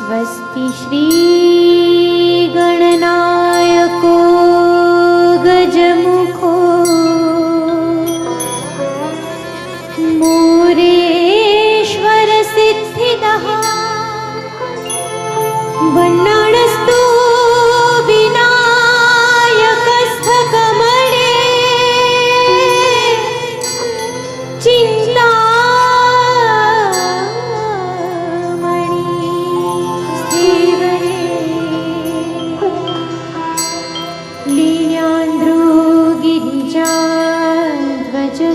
स्वस्ति श्री गणनायको गजमुखो मोरेश्वर सिद्धिदः वन्नाणस्तु विनायकस्थकमणे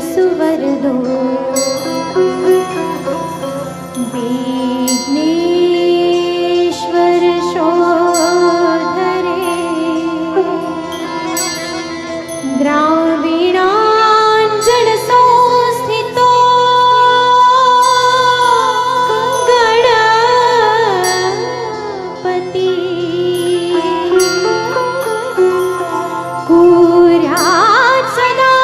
सुवरदो विघ्नेश्वर शोधरे द्राविणाञ्जन संस्थितो गणपति कुर्यात् सदा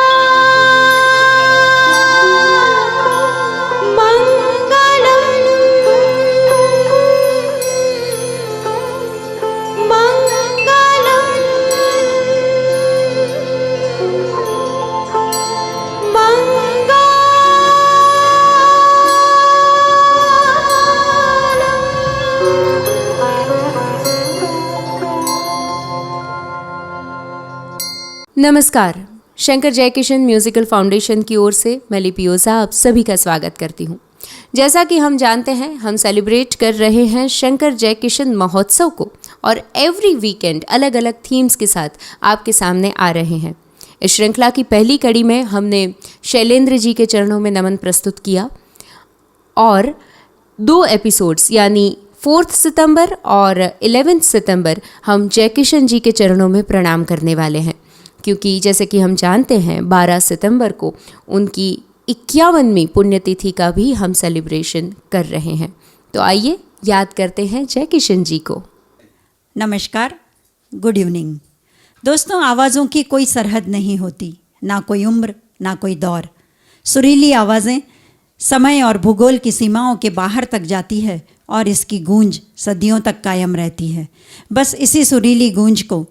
नमस्कार। शंकर जयकिशन म्यूजिकल फाउंडेशन की ओर से मैं लिपियोसा आप सभी का स्वागत करती हूँ। जैसा कि हम जानते हैं, हम सेलिब्रेट कर रहे हैं शंकर जयकिशन महोत्सव को और एवरी वीकेंड अलग अलग थीम्स के साथ आपके सामने आ रहे हैं। इस श्रृंखला की पहली कड़ी में हमने शैलेंद्र जी के चरणों में नमन प्रस्तुत किया और 2 एपिसोड्स यानी 4 सितंबर और 11 सितंबर हम जयकिशन जी के चरणों में प्रणाम करने वाले हैं, क्योंकि जैसे कि हम जानते हैं 12 सितंबर को उनकी 51वीं पुण्यतिथि का भी हम सेलिब्रेशन कर रहे हैं। तो आइए याद करते हैं जयकिशन जी को। नमस्कार, गुड इवनिंग। दोस्तों, आवाज़ों की कोई सरहद नहीं होती, ना कोई उम्र ना कोई दौर। सुरीली आवाज़ें समय और भूगोल की सीमाओं के बाहर तक जाती है और इसकी गूंज सदियों तक कायम रहती है। बस इसी सुरीली गूंज को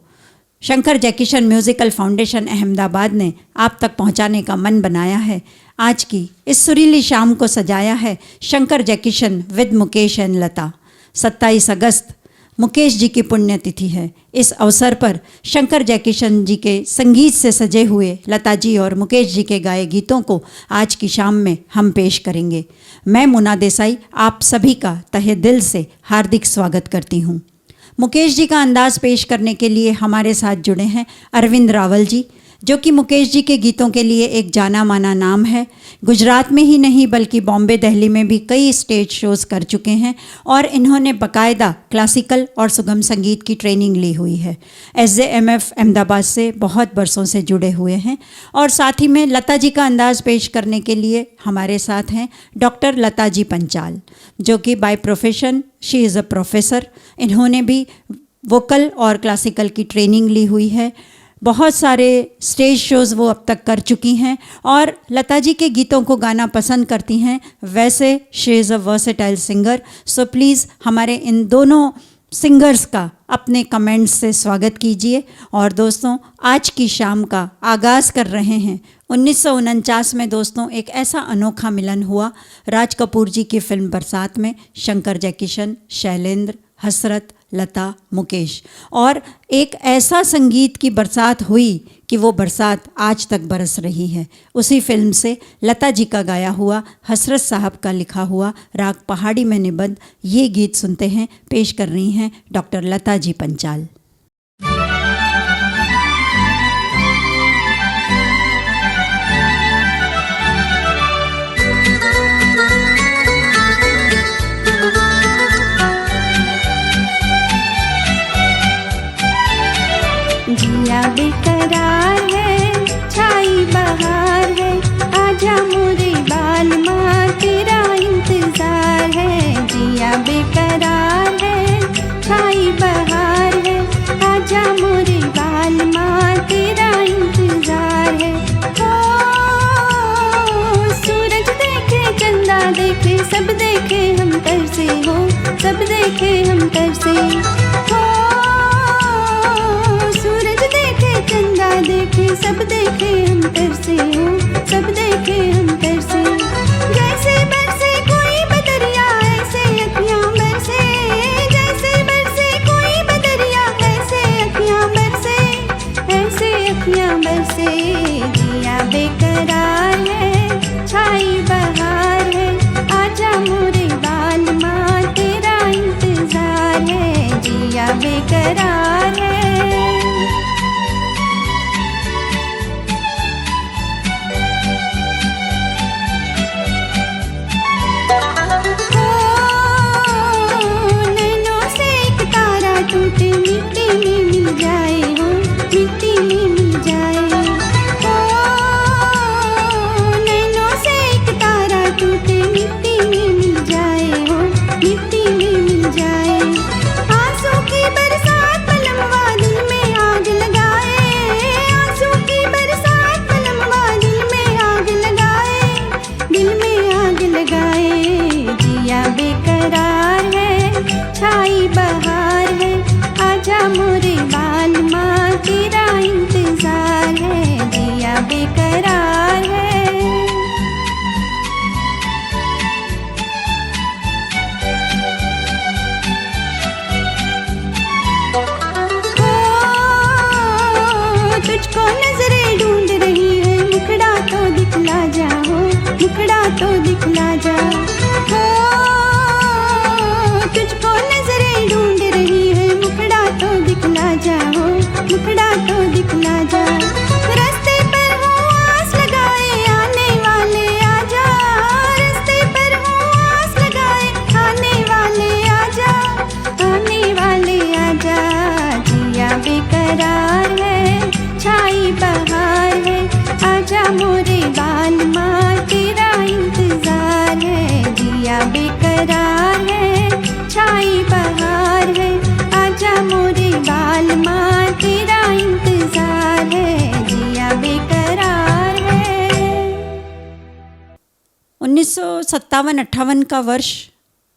शंकर जयकिशन म्यूज़िकल फाउंडेशन अहमदाबाद ने आप तक पहुंचाने का मन बनाया है। आज की इस सुरीली शाम को सजाया है शंकर जयकिशन विद मुकेश एंड लता। 27 अगस्त मुकेश जी की पुण्यतिथि है। इस अवसर पर शंकर जयकिशन जी के संगीत से सजे हुए लता जी और मुकेश जी के गाए गीतों को आज की शाम में हम पेश करेंगे। मैं मुना देसाई आप सभी का तहे दिल से हार्दिक स्वागत करती हूँ। मुकेश जी का अंदाज़ पेश करने के लिए हमारे साथ जुड़े हैं अरविंद रावल जी, जो कि मुकेश जी के गीतों के लिए एक जाना माना नाम है। गुजरात में ही नहीं बल्कि बॉम्बे, दिल्ली में भी कई स्टेज शोज़ कर चुके हैं और इन्होंने बाकायदा क्लासिकल और सुगम संगीत की ट्रेनिंग ली हुई है। SJMF अहमदाबाद से बहुत बरसों से जुड़े हुए हैं। और साथ ही में लता जी का अंदाज़ पेश करने के लिए हमारे साथ हैं डॉक्टर लता जी पंचाल, जो कि by profession she is a professor. इन्होंने भी वोकल और क्लासिकल की ट्रेनिंग ली हुई है। बहुत सारे स्टेज शोज़ वो अब तक कर चुकी हैं और लता जी के गीतों को गाना पसंद करती हैं। वैसे she is a versatile singer. So please हमारे इन दोनों सिंगर्स का अपने कमेंट्स से स्वागत कीजिए। और दोस्तों, आज की शाम का आगाज़ कर रहे हैं 1949 में। दोस्तों, एक ऐसा अनोखा मिलन हुआ राज कपूर जी की फिल्म बरसात में। शंकर जयकिशन, शैलेंद्र, हसरत, लता, मुकेश, और एक ऐसा संगीत की बरसात हुई कि वो बरसात आज तक बरस रही है। उसी फिल्म से लता जी का गाया हुआ, हसरत साहब का लिखा हुआ राग पहाड़ी में निबंध, ये गीत सुनते हैं। पेश कर रही हैं डॉक्टर लता जी पंचाल। जिया बेकरार है, छाई बहार है, आजा मोरे बाल माँ तेरा इंतजार है। जिया बेकरार है, छाई बहार है, आजा मोरे बाल माँ तेरा इंतजार है। ओ सूरज देखे, चंदा देखे, सब देखे हम तरसे हो, सब देखे हम से। हो सूरज देखे चंदा देखे सब देखे हम तरसे हो, सब देखे हम तरसे। जैसे बरसे कोई बदरिया ऐसे अखियां बरसे, जैसे बरसे कोई बदरिया ऐसे अखियां बरसे, ऐसे अखियां बरसे। जिया बेकरार है छाई बहार है, आजा मोरे बाल माँ तेरा इंतजार है। जिया बेकरार है। नैनों से एक तारा टूटे मिट्टी में मिल जाए हो, मिट्टी में मिल जाए। नैनों से एक तारा टूटे मिट्टी में मिल जाए हो, मिट्टी में मिल जाए। आंसू की बरसात पलमवा दिल में आग लगाए, आंसू की बरसात पलमवा दिल में आग लगाए, दिल में आग लगाए। जिया बेकरार है छाई बहार है, आजा मोरे बाल माँ तेरा इंतजार है। जिया बेकरार है। तुझको नजरें ढूंढ रही है, मुखड़ा तो दिखला जा हो, मुखड़ा तो दिखला जा। हो तुझको नजरें ढूंढ रही है, मुखड़ा तो दिखला जा हो, मुखड़ा तो दिखला जा। रास्ते पर हो आस लगाए आने वाले आजा, रास्ते पर हो आस लगाए आने वाले आजा, आने वाले आजा। जिया बेकरार है छाई बहार है, आजा मोरे बाल माँ तेरा इंतजार है। जिया बेकरार है छाई बहार है, आजा मोरे बाल माँ तेरा इंतजार है। जिया बेकरार है। 1957-58 का वर्ष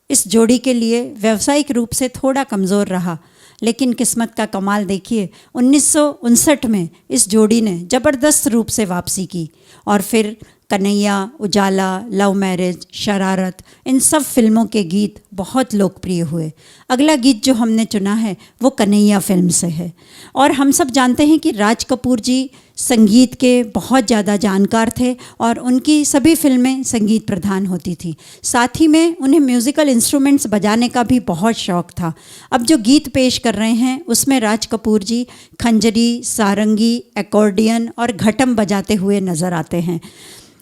इस जोड़ी के लिए व्यावसायिक रूप से थोड़ा कमज़ोर रहा, लेकिन किस्मत का कमाल देखिए 1959 में इस जोड़ी ने ज़बरदस्त रूप से वापसी की और फिर कन्हैया, उजाला, लव मैरिज, शरारत, इन सब फिल्मों के गीत बहुत लोकप्रिय हुए। अगला गीत जो हमने चुना है वो कन्हैया फिल्म से है और हम सब जानते हैं कि राज कपूर जी संगीत के बहुत ज़्यादा जानकार थे और उनकी सभी फिल्में संगीत प्रधान होती थी। साथ ही में उन्हें म्यूज़िकल इंस्ट्रूमेंट्स बजाने का भी बहुत शौक़ था। अब जो गीत पेश कर रहे हैं उसमें राज कपूर जी खंजरी, सारंगी, एकॉर्डियन और घटम बजाते हुए नज़र आते हैं।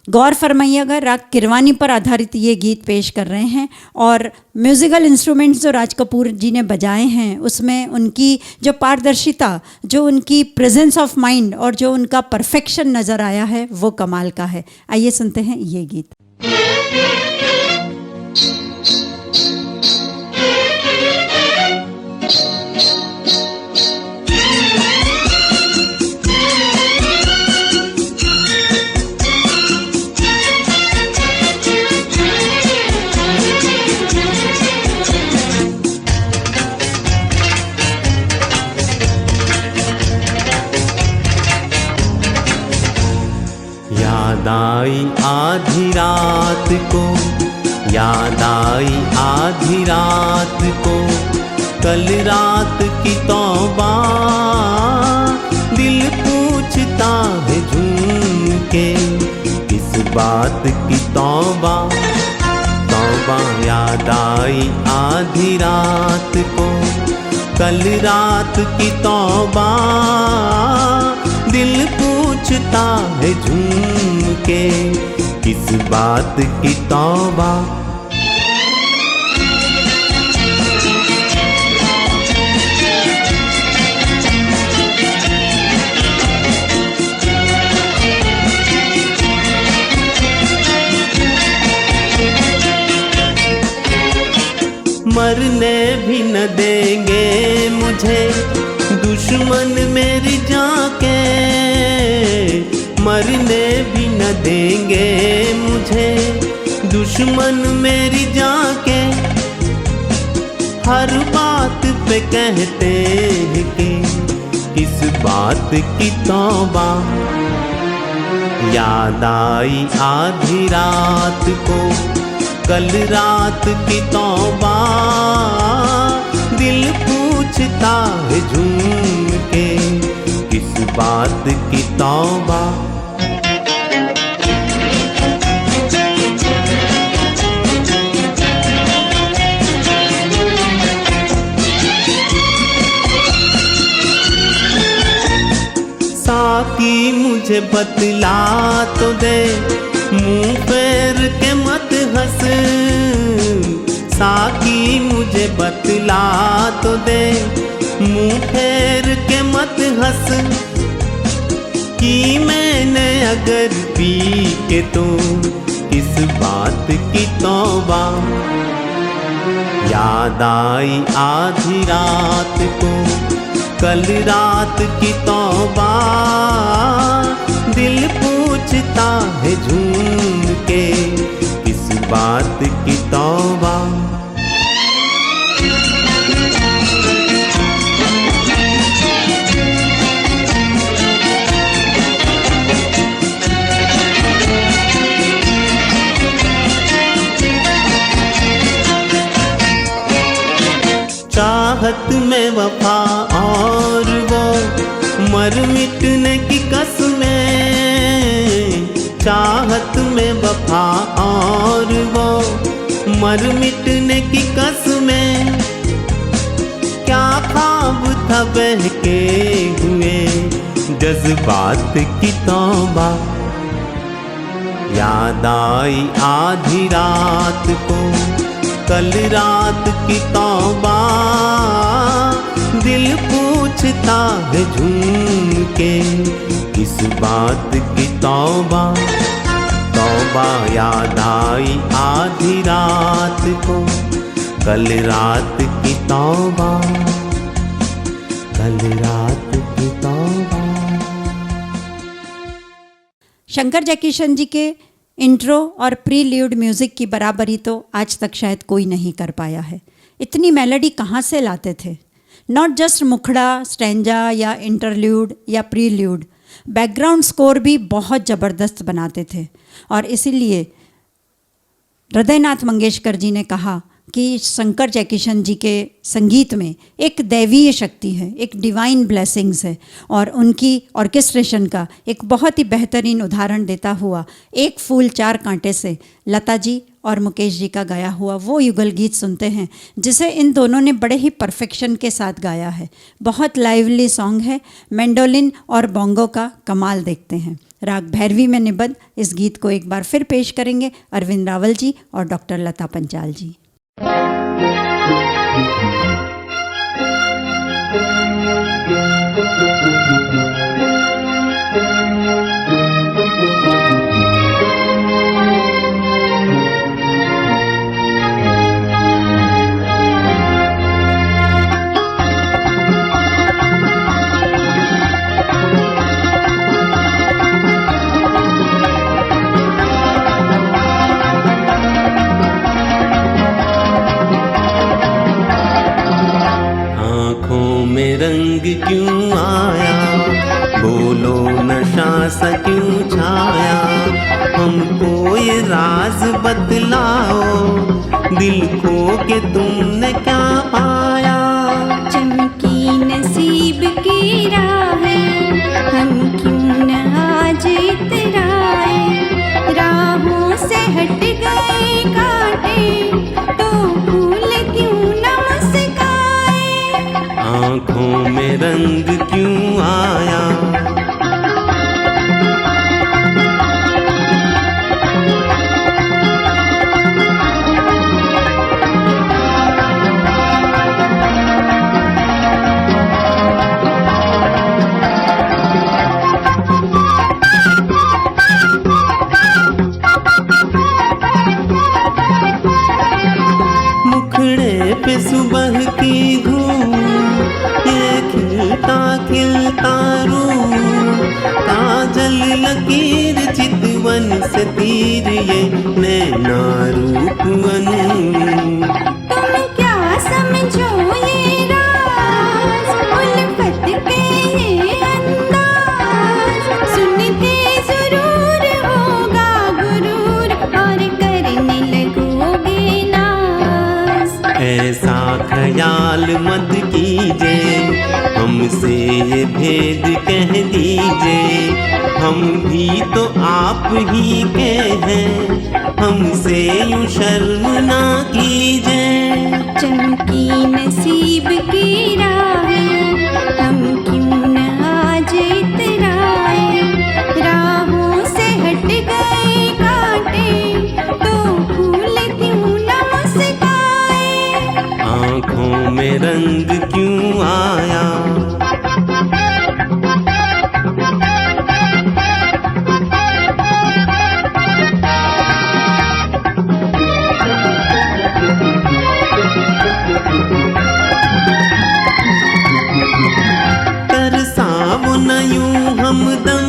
गौर फरमाइएगा, राग किरवानी पर आधारित ये गीत पेश कर रहे हैं और म्यूज़िकल इंस्ट्रूमेंट्स जो राज कपूर जी ने बजाए हैं उसमें उनकी जो पारदर्शिता, जो उनकी प्रेजेंस ऑफ माइंड और जो उनका परफेक्शन नज़र आया है वो कमाल का है। आइए सुनते हैं ये गीत। याद आई आधी रात को, याद आई आधी रात को, कल रात की तौबा, दिल पूछता है झूम के, किस बात की तौबा, तौबा। याद आई आधी रात को, कल रात की तौबा, दिल पूछता है झूम के, किस बात की तौबा। मरने भी न देंगे मुझे दुश्मन मेरी जान के, मरने भी न देंगे मुझे दुश्मन मेरी जान के, हर बात पे कहते हैं कि किस बात की तौबा। याद आई आधी रात को कल रात की तौबा, दिल पूछता है झूम के किस बात की तौबा। साकी मुझे बतला तो दे, मुंह फेर के मत हंस। साकी मुझे बतला तो दे, मुंह फेर के मत हंस। कि मैंने अगर पी के तो किस बात की तौबा। याद आई आधी रात को कल रात की तौबा, दिल पूछता है झूम के किस बात की तौबा। चाहत में वफा और वो मर मिटने की कसमें। चाहत में वफा और वो मर मिटने की कसमें। क्या ख्वाब था बहके हुए जज्बात की तौबा। याद आई आधी रात को कल रात की तौबा, दिल पूछता है झूम के किस बात की तौबा। तौबा याद आई आधी रात को कल रात की तौबा, कल रात की तौबा। शंकर जयकिशन जी के इंट्रो और प्रील्यूड म्यूज़िक की बराबरी तो आज तक शायद कोई नहीं कर पाया है। इतनी मेलोडी कहाँ से लाते थे। नॉट जस्ट मुखड़ा, स्टैंजा या इंटरल्यूड या प्रील्यूड, बैकग्राउंड स्कोर भी बहुत ज़बरदस्त बनाते थे। और इसीलिए हृदयनाथ मंगेशकर जी ने कहा कि शंकर जयकिशन जी के संगीत में एक दैवीय शक्ति है, एक डिवाइन ब्लेसिंग्स है। और उनकी ऑर्केस्ट्रेशन का एक बहुत ही बेहतरीन उदाहरण देता हुआ एक फूल चार कांटे से लता जी और मुकेश जी का गाया हुआ वो युगल गीत सुनते हैं, जिसे इन दोनों ने बड़े ही परफेक्शन के साथ गाया है। बहुत लाइवली सॉन्ग है। मैंडोलिन और बोंगो का कमाल देखते हैं। राग भैरवी में निबद्ध इस गीत को एक बार फिर पेश करेंगे अरविंद रावल जी और डॉक्टर लता पंचाल जी। रंग क्यों आया, बोलो नशा सा क्यों छाया। हमको ये राज बतलाओ, दिल खो के तुमने क्या पाया। चमकी नसीब की राह हम क्यों न आज इतराए। राहों से हट गए कांटे तो फूल क्यों न मुस्काए। आँखों में रंग क्यों आया, मुखड़े पे सुबह की धूप, ये खिलता खिलता रूप। काजल लकीर चितवन से तीर, ये नैना रूप अनूप। तुम क्या समझो ये राह, ऐसा ख्याल मत कीजिए, हमसे ये भेद कह दीजिए। हम भी तो आप ही के हैं, हमसे यूं शर्म ना कीजिए। चमकी नसीब की राहें, हम क्यों न आज इतराए। राहों से हट गए कांटे, तो फूल क्यों न मुस्काए। आँखों में रंग क्यों आया, तरसाओ न यूं हमदम,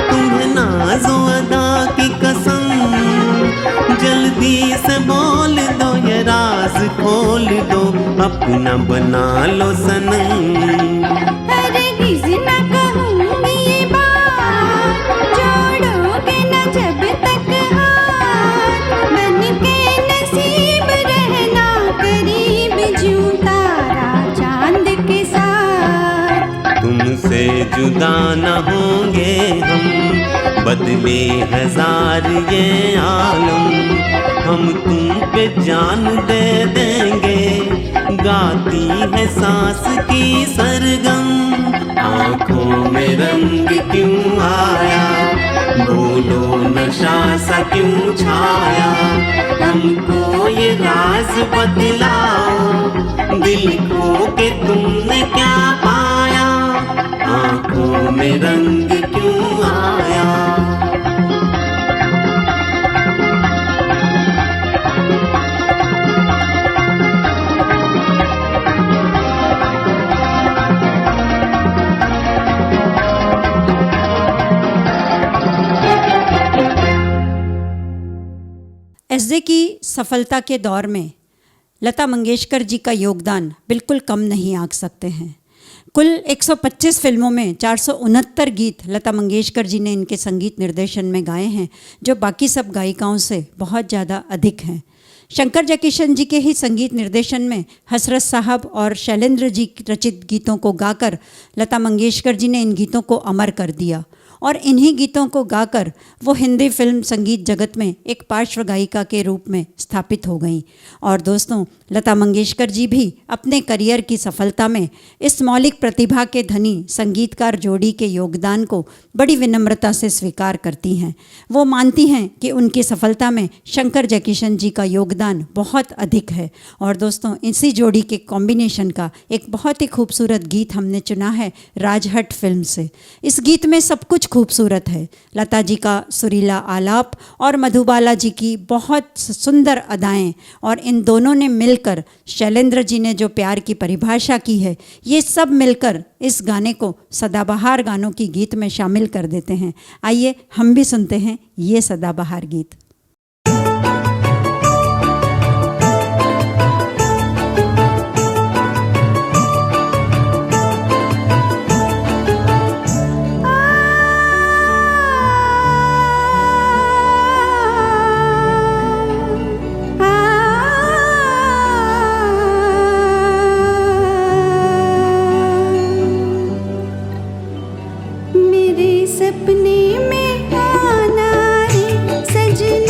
तुम्हें नाज़ो अदा की कसम। जल्दी से बोल दो, ये राज खोल दो, अपना बना लो सनम। हरगिज़ न कहूँगी ये बात, जोड़ोगे न जब तक हाथ। बन के नसीब रहना करीब, ज्यों तारा चांद के साथ। तुमसे जुदा न होंगे हम, बदले हजार ये आलम। हम तुम पे जान दे देंगे, गाती है सांस की सरगम। आँखों में रंग क्यों आया, बोलो नशा सा क्यों छाया। हमको ये राज बतलाओ, दिल खो के तुमने क्या पाया। आँखों में रंग क्यों आया। एसजे की सफलता के दौर में लता मंगेशकर जी का योगदान बिल्कुल कम नहीं आंक सकते हैं। कुल 125 फिल्मों में 469 गीत लता मंगेशकर जी ने इनके संगीत निर्देशन में गाए हैं, जो बाकी सब गायिकाओं से बहुत ज़्यादा अधिक हैं। शंकर जयकिशन जी के ही संगीत निर्देशन में हसरत साहब और शैलेंद्र जी रचित गीतों को गाकर लता मंगेशकर जी ने इन गीतों को अमर कर दिया, और इन्हीं गीतों को गाकर वो हिंदी फिल्म संगीत जगत में एक पार्श्व गायिका के रूप में स्थापित हो गईं। और दोस्तों, लता मंगेशकर जी भी अपने करियर की सफलता में इस मौलिक प्रतिभा के धनी संगीतकार जोड़ी के योगदान को बड़ी विनम्रता से स्वीकार करती हैं। वो मानती हैं कि उनकी सफलता में शंकर जयकिशन जी का योगदान बहुत अधिक है। और दोस्तों, इसी जोड़ी के कॉम्बिनेशन का एक बहुत ही खूबसूरत गीत हमने चुना है राजहट फिल्म से। इस गीत में सब कुछ खूबसूरत है। लता जी का सुरीला आलाप और मधुबाला जी की बहुत सुंदर अदाएं, और इन दोनों ने मिलकर शैलेंद्र जी ने जो प्यार की परिभाषा की है, ये सब मिलकर इस गाने को सदाबहार गानों की गीत में शामिल कर देते हैं। आइए हम भी सुनते हैं ये सदाबहार गीत। मेरे सपने में आना रे सजना।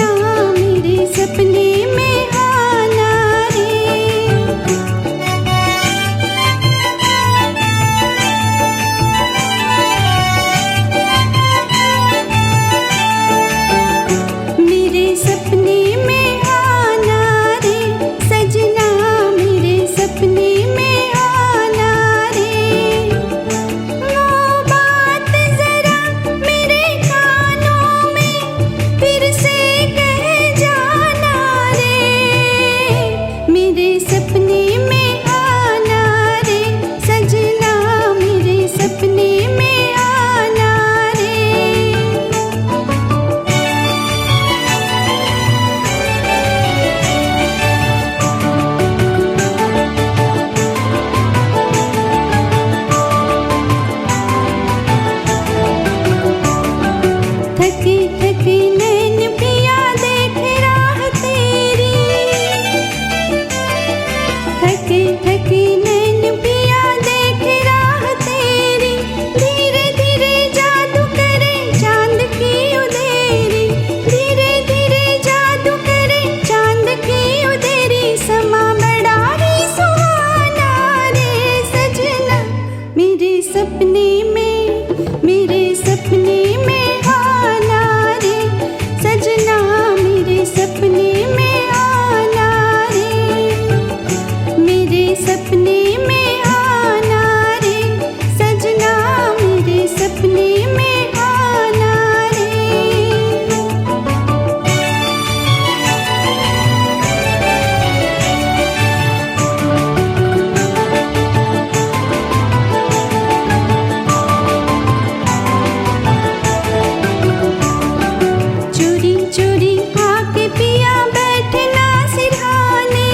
सपने में आना रे सजना मेरे सपने में आना रे। चोरी चोरी आके पिया बैठना सिरहाने,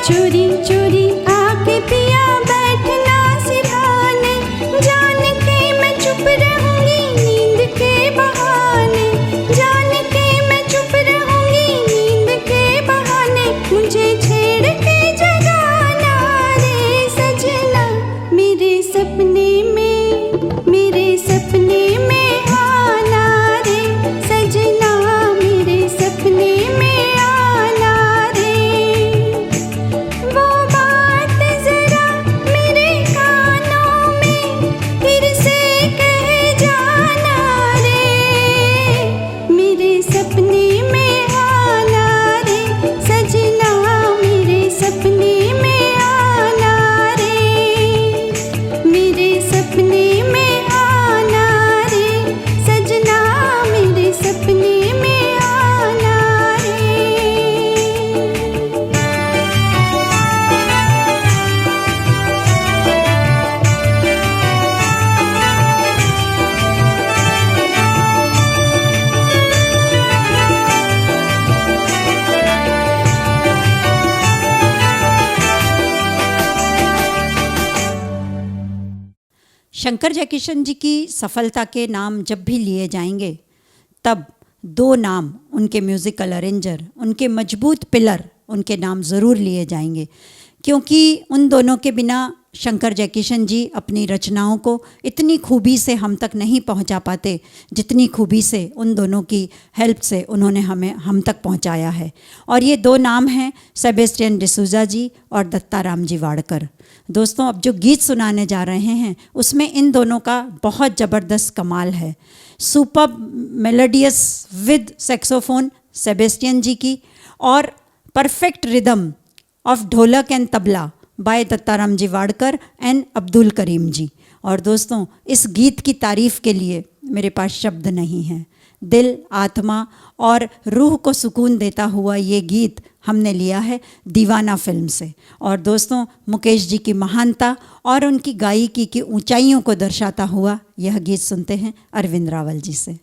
चोरी चोरी आके पिया बैठना सिरहाने, जान के मैं चुप रहूंगी नींद के बहाने, जान के मैं चुप रहूंगी नींद के बहाने, मुझे छेड़ के जगाना रे सजना मेरे सपने में आना रे सजना मेरे सपने में आना रे। वो बात जरा मेरे कानों में फिर से कह जाना रे मेरे सपने में आना रे सजना मेरे सपने में आना रे मेरे सपने में आना रे सजना मेरे सपने में आना रे। शंकर जयकिशन जी की सफलता के नाम जब भी लिए जाएंगे तब दो नाम उनके म्यूज़िकल अरेंजर, उनके मजबूत पिलर, उनके नाम ज़रूर लिए जाएंगे, क्योंकि उन दोनों के बिना शंकर जयकिशन जी अपनी रचनाओं को इतनी खूबी से हम तक नहीं पहुंचा पाते जितनी खूबी से उन दोनों की हेल्प से उन्होंने हमें हम तक पहुंचाया है। और ये दो नाम हैं सेबेस्टियन डिसूजा जी और दत्ताराम जी वाडकर। दोस्तों, अब जो गीत सुनाने जा रहे हैं उसमें इन दोनों का बहुत ज़बरदस्त कमाल है। Super melodious with saxophone Sebastian ji की और perfect rhythm of dholak and tabla by Dattaram ji Wadkar and Abdul Karim ji. और दोस्तों, इस गीत की तारीफ़ के लिए मेरे पास शब्द नहीं हैं। दिल, आत्मा और रूह को सुकून देता हुआ ये गीत हमने लिया है दीवाना फिल्म से। और दोस्तों, मुकेश जी की महानता और उनकी गायकी की ऊंचाइयों को दर्शाता हुआ यह गीत सुनते हैं अरविंद रावल जी से।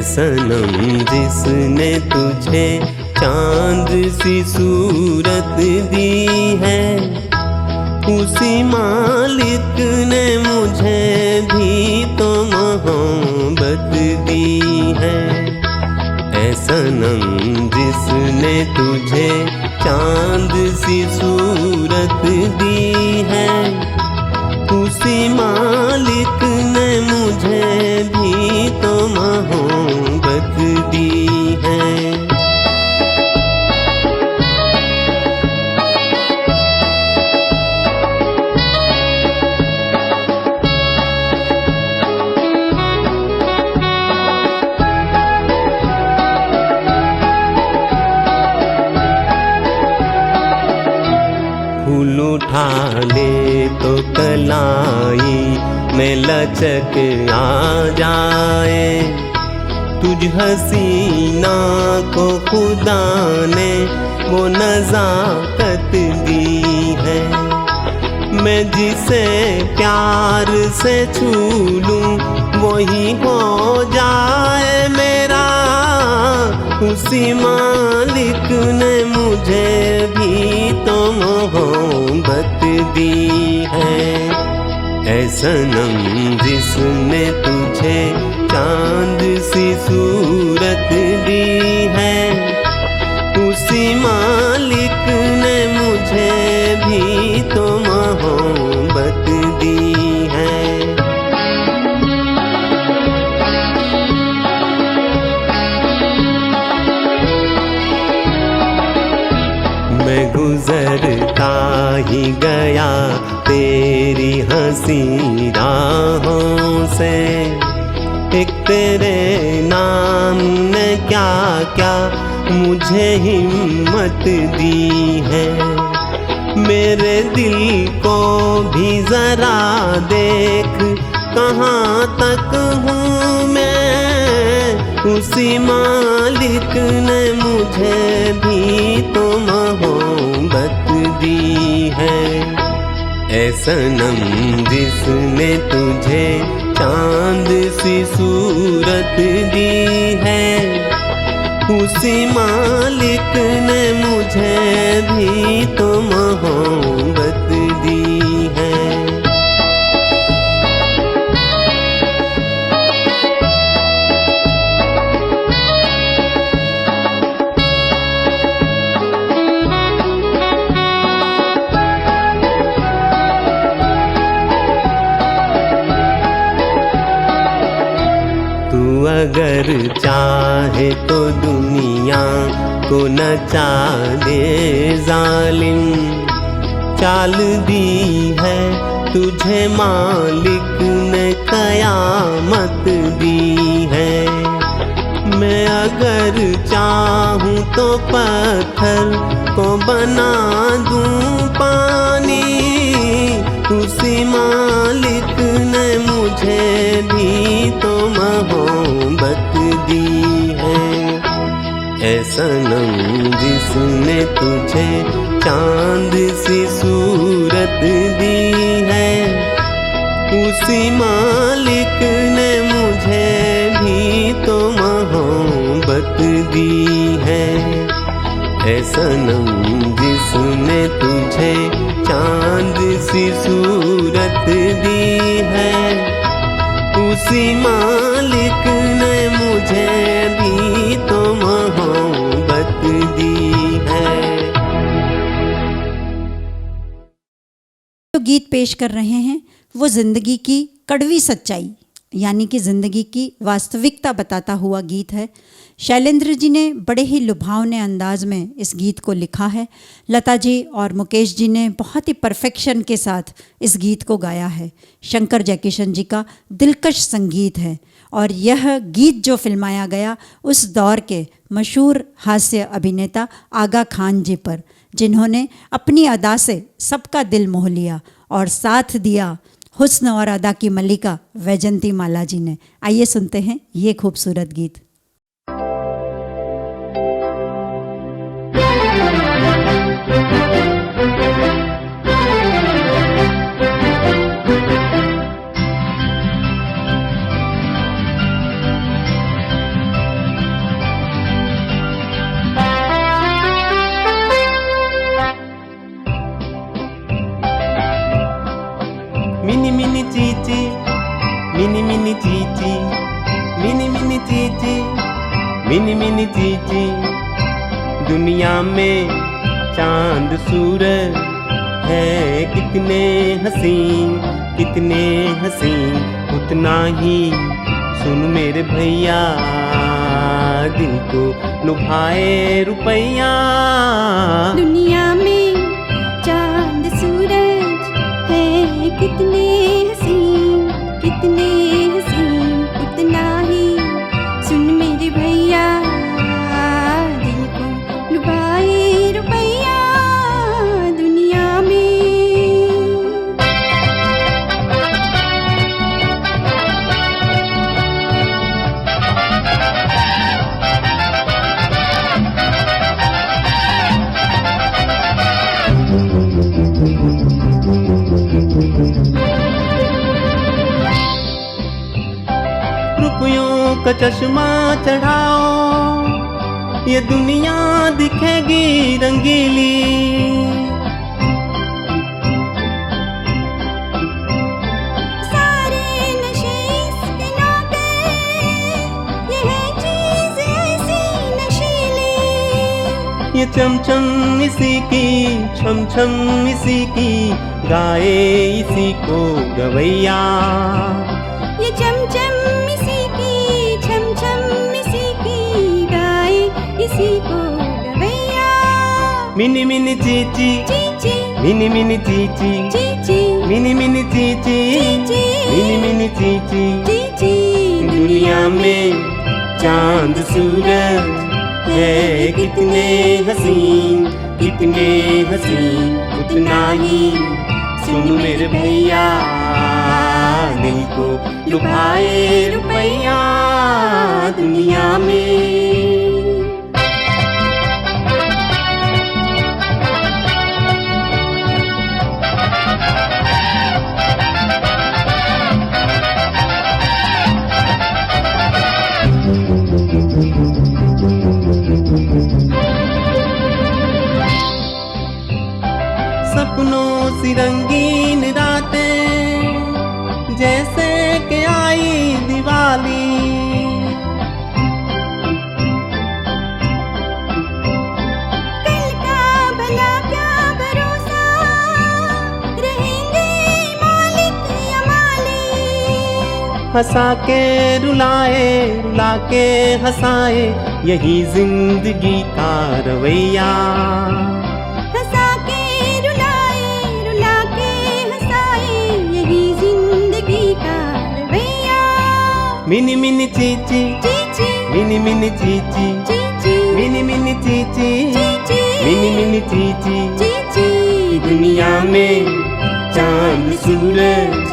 सनम जिसने तुझे चांद सी सूरत दी है, उसी मालिक ने मुझे भी तो मोहब्बत दी है। ऐ सनम जिसने तुझे चांद सी सूरत दी है, उसी मालिक ने मुझे भी तो मोहब्बत दी है। फूल उठा ले तो कलाई में लचक आ जाए, तुझ हसीना को खुदा ने वो नज़ाकत दी है। मैं जिसे प्यार से छू लूं वही हो जाए मेरा, उसी मालिक ने मुझे भी तो मोहब्बत दी है। ऐ सनम जिसने तुझे चांद सी सूरत दी है, उसी मालिक ने मुझे भी तो मोहब्बत दी है। गुजरता ही गया तेरी हंसी राहों से। एक तेरे नाम ने क्या क्या मुझे हिम्मत दी है। मेरे दिल को भी जरा देख कहाँ तक हूँ मैं। उसी मालिक ने मुझे भी तो मोहब्बत दी है। ऐ सनम जिसने तुझे चांद सी सूरत दी है। उसी मालिक ने मुझे भी तो मोहब्बत दी है। अगर चाहे तो दुनिया को नचा दे जालिम। चाल दी है तुझे मालिक ने कयामत दी है। मैं अगर चाहूँ तो पत्थर को बना दूँ पानी। उसी मालिक ने मुझे भी तो मोहब्बत दी है। ऐ सनम जिसने तुझे चांद सी सूरत दी है। उसी मालिक ने मुझे भी तो मोहब्बत दी है। ऐ सनम जिसने तुझे चांद सी सूरत दी है। उसी मालिक ने मुझे भी तो मोहब्बत दी है। जो गीत पेश कर रहे हैं वो जिंदगी की कड़वी सच्चाई यानी कि ज़िंदगी की वास्तविकता बताता हुआ गीत है। शैलेंद्र जी ने बड़े ही लुभावने अंदाज में इस गीत को लिखा है। लता जी और मुकेश जी ने बहुत ही परफेक्शन के साथ इस गीत को गाया है। शंकर जयकिशन जी का दिलकश संगीत है और यह गीत जो फिल्माया गया उस दौर के मशहूर हास्य अभिनेता आगा खान जी पर, जिन्होंने अपनी अदा से सबका दिल मोह लिया और साथ दिया हुस्न और अदा की मलिका वैजंती माला जी ने। आइए सुनते हैं ये खूबसूरत गीत। Mini mini Chichi, mini mini Chichi, mini mini Chichi, mini mini Chichi. दुनिया में चांद सूरज है कितने हसीन, कितने हसीन। उतना ही सुन मेरे भैया, दिल को लुभाए रुपैया। दुनिया में चांद सूरज है कितने हसीन, कितने हसीन। उतना ही सुन मेरे भैया, दिल को लुभाए रुपैया। दुनिया में रुपयों का चश्मा चढ़ाओ, ये दुनिया दिखेगी रंगीली। सारे नशे इसके नाते, ये है चीज़ ऐसी नशीली। ये चमचम इसी की, छम छम इसी की, गाए इसी को गवैया। ये चमचम इसी की, छम छम इसी की, गाए इसी को गवैया। Mini mini Chichi, Chichi mini mini Chichi, Chichi mini mini Chichi, Chichi mini mini Chichi. Chichi दुनिया में चांद सूरज है कितने हसीन, कितने हसीन, उतना ही सुन मेरे भैया, दिल को लुभाए रुपैया दुनिया में। सपनों सी रंगीन रातें जैसे कि आई दिवाली, कल का भला क्या भरोसा, रहेंगे मालिक या माली। हंसा के रुलाए, रुला के हंसाए, यही जिंदगी का रवैया। हंसा के रुलाए, रुला के हंसाए, यही जिंदगी का रवैया। Mini mini Chichi, Chichi mini mini Chichi, Chichi mini mini Chichi, Chichi mini mini Chichi. Chichi दुनिया में चांद सूरज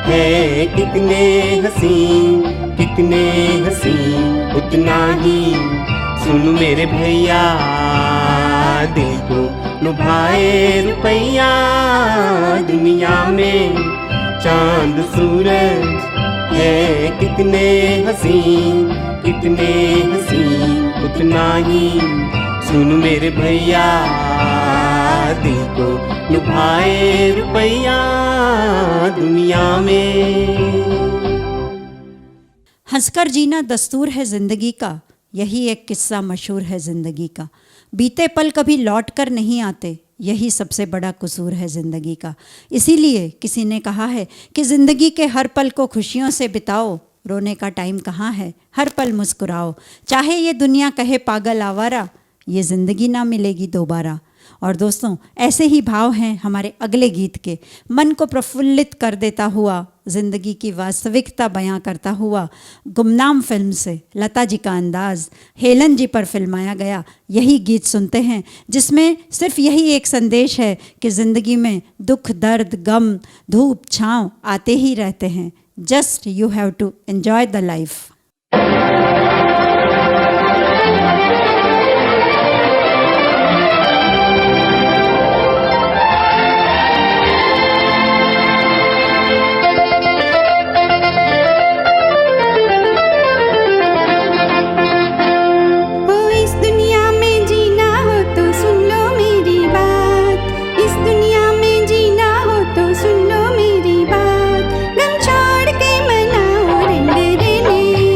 है कितने हसीन, कितने हसीन, उतना ही सुन मेरे भैया, दिल को लुभाए रुपैया दुनिया में। चांद सूरज है कितने हसीन, कितने हसीन, उतना ही सुन मेरे भैया, दिल को लुभाए रुपैया दुनिया में। हंसकर जीना दस्तूर है ज़िंदगी का, यही एक किस्सा मशहूर है ज़िंदगी का। बीते पल कभी लौट कर नहीं आते, यही सबसे बड़ा कसूर है ज़िंदगी का। इसीलिए किसी ने कहा है कि ज़िंदगी के हर पल को खुशियों से बिताओ, रोने का टाइम कहाँ है, हर पल मुस्कुराओ। चाहे ये दुनिया कहे पागल आवारा, ये ज़िंदगी ना मिलेगी दोबारा। और दोस्तों, ऐसे ही भाव हैं हमारे अगले गीत के। मन को प्रफुल्लित कर देता हुआ, ज़िंदगी की वास्तविकता बयां करता हुआ, गुमनाम फिल्म से लता जी का अंदाज़ हेलन जी पर फिल्माया गया यही गीत सुनते हैं, जिसमें सिर्फ यही एक संदेश है कि ज़िंदगी में दुख, दर्द, गम, धूप, छाँव आते ही रहते हैं। Just you have to enjoy the life. गम छोड़ के मनाओ रंग रेली।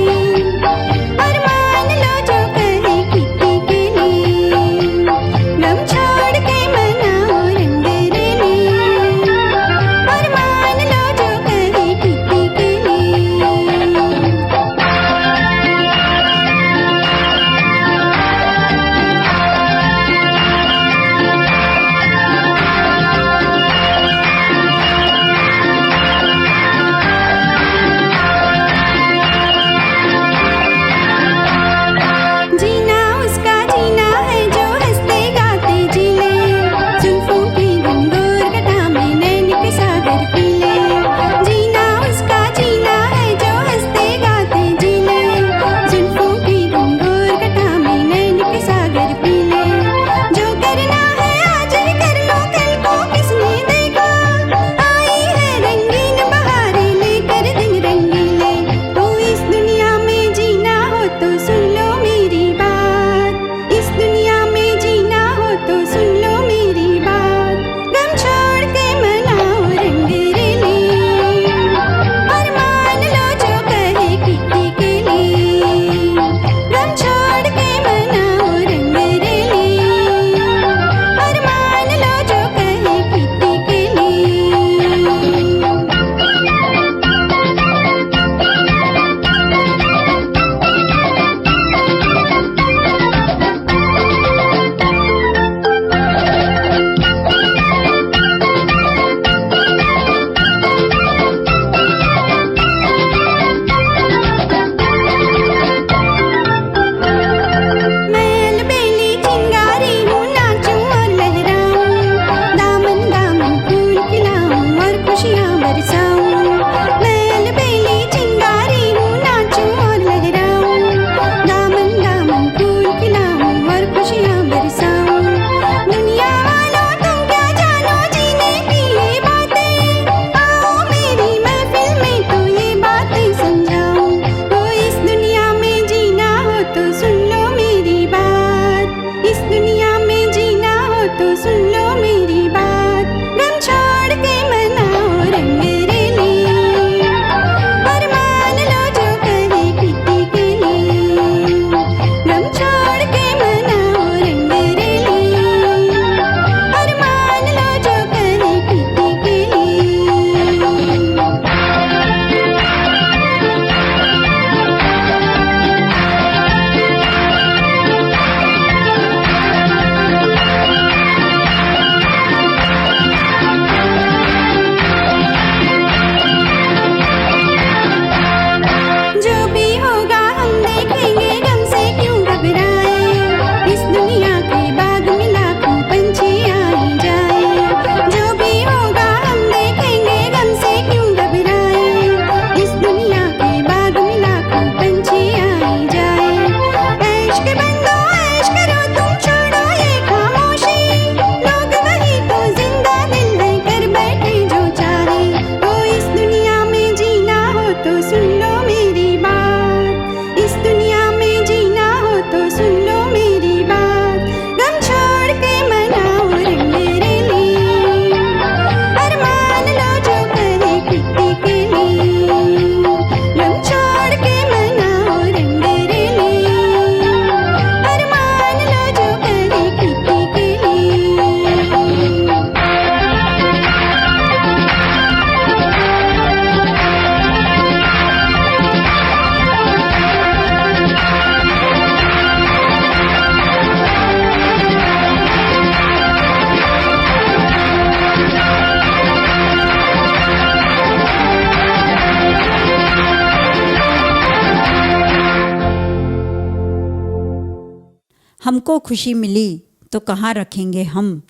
हमको खुशी मिली तो कहाँ रखेंगे हम,